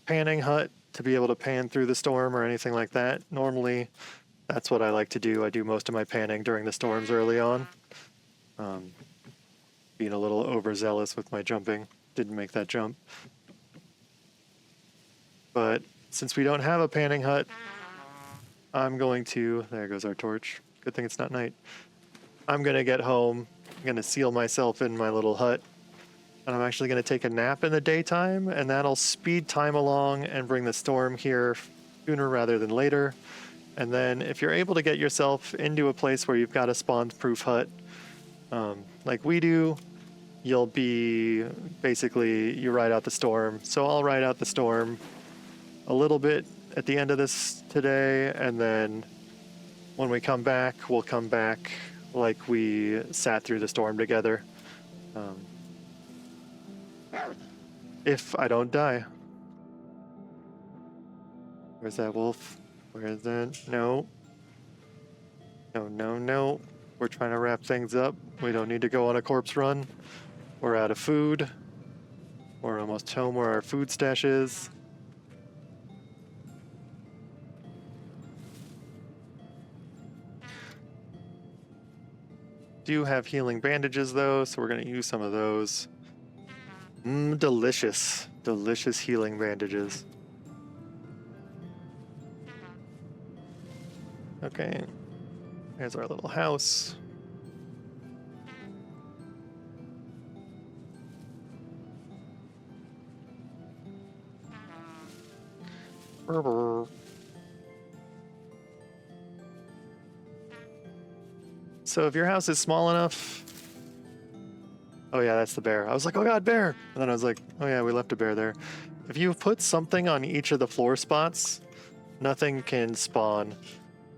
panning hut to be able to pan through the storm or anything like that. Normally, that's what I like to do. I do most of my panning during the storms early on. Being a little overzealous with my jumping. Didn't make that jump. But since we don't have a panning hut, I'm going to... There goes our torch. Good thing it's not night. I'm going to get home. I'm going to seal myself in my little hut. And I'm actually going to take a nap in the daytime, and that'll speed time along and bring the storm here sooner rather than later. And then if you're able to get yourself into a place where you've got a spawn-proof hut, like we do, you'll be basically, you ride out the storm. So I'll ride out the storm a little bit at the end of this today, and then when we come back, we'll come back like we sat through the storm together. If I don't die. Where's that wolf? Where is that? No. No, no, no. We're trying to wrap things up. We don't need to go on a corpse run. We're out of food. We're almost home where our food stash is. Do have healing bandages though, so we're going to use some of those. Delicious. Delicious healing bandages. Okay. Here's our little house. So if your house is small enough... Oh yeah, that's the bear. I was like, oh god, bear! And then I was like, oh yeah, we left a bear there. If you put something on each of the floor spots, nothing can spawn.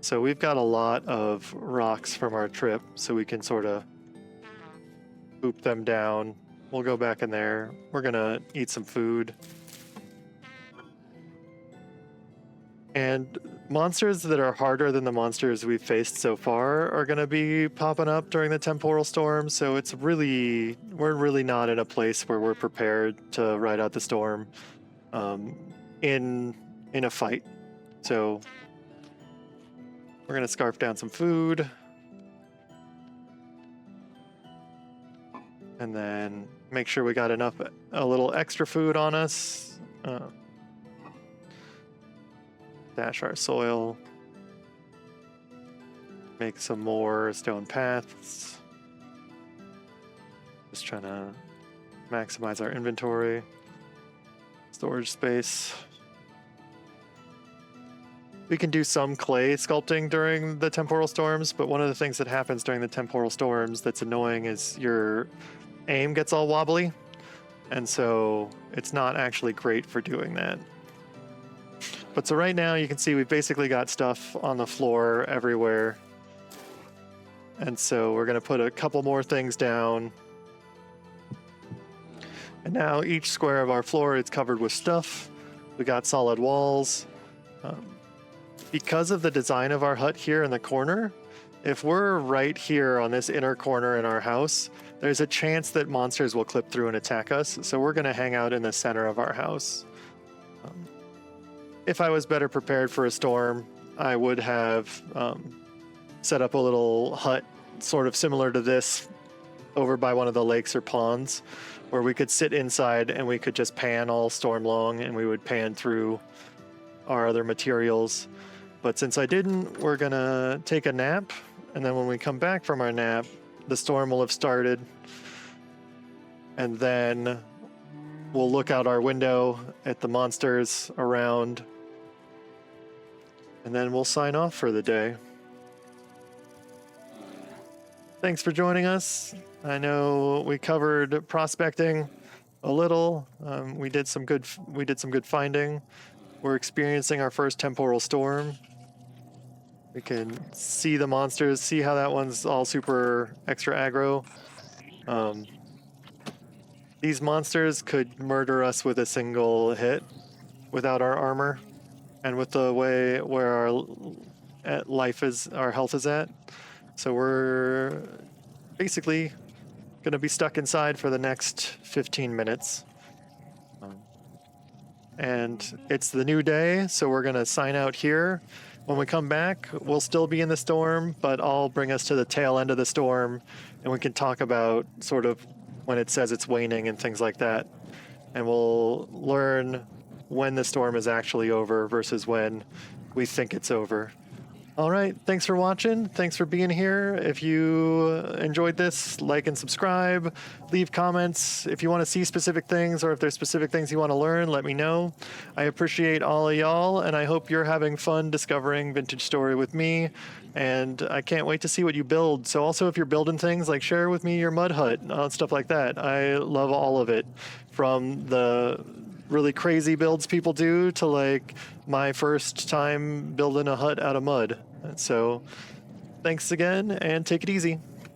So we've got a lot of rocks from our trip, so we can sort of boop them down. We'll go back in there. We're gonna eat some food. And monsters that are harder than the monsters we've faced so far are going to be popping up during the temporal storm, so it's really, we're really not in a place where we're prepared to ride out the storm in a fight. So we're going to scarf down some food. And then make sure we got enough, a little extra food on us. Dash our soil. Make some more stone paths. Just trying to maximize our inventory. Storage space. We can do some clay sculpting during the temporal storms, but one of the things that happens during the temporal storms that's annoying is your aim gets all wobbly, and so it's not actually great for doing that. But so right now you can see we've basically got stuff on the floor everywhere. And so we're going to put a couple more things down. And now each square of our floor is covered with stuff. We got solid walls. Because of the design of our hut here in the corner, if we're right here on this inner corner in our house, there's a chance that monsters will clip through and attack us. So we're going to hang out in the center of our house. If I was better prepared for a storm, I would have set up a little hut sort of similar to this over by one of the lakes or ponds where we could sit inside and we could just pan all storm long, and we would pan through our other materials. But since I didn't, we're gonna take a nap, and then when we come back from our nap, the storm will have started, and then we'll look out our window at the monsters around, and then we'll sign off for the day. Thanks for joining us. I know we covered prospecting a little. We did some good finding. We're experiencing our first temporal storm. We can see the monsters, see how that one's all super extra aggro. These monsters could murder us with a single hit without our armor, and with the way where our life is, our health is at. So we're basically going to be stuck inside for the next 15 minutes. And it's the new day, so we're going to sign out here. When we come back, we'll still be in the storm, but I'll bring us to the tail end of the storm, and we can talk about sort of when it says it's waning and things like that. And we'll learn when the storm is actually over versus when we think it's over. All right, thanks for watching. Thanks for being here. If you enjoyed this, like and subscribe. Leave comments. If you want to see specific things or if there's specific things you want to learn, let me know. I appreciate all of y'all, and I hope you're having fun discovering Vintage Story with me. And I can't wait to see what you build. So also, if you're building things, like share with me your mud hut, stuff like that. I love all of it, from the really crazy builds people do to like my first time building a hut out of mud. So thanks again, and take it easy.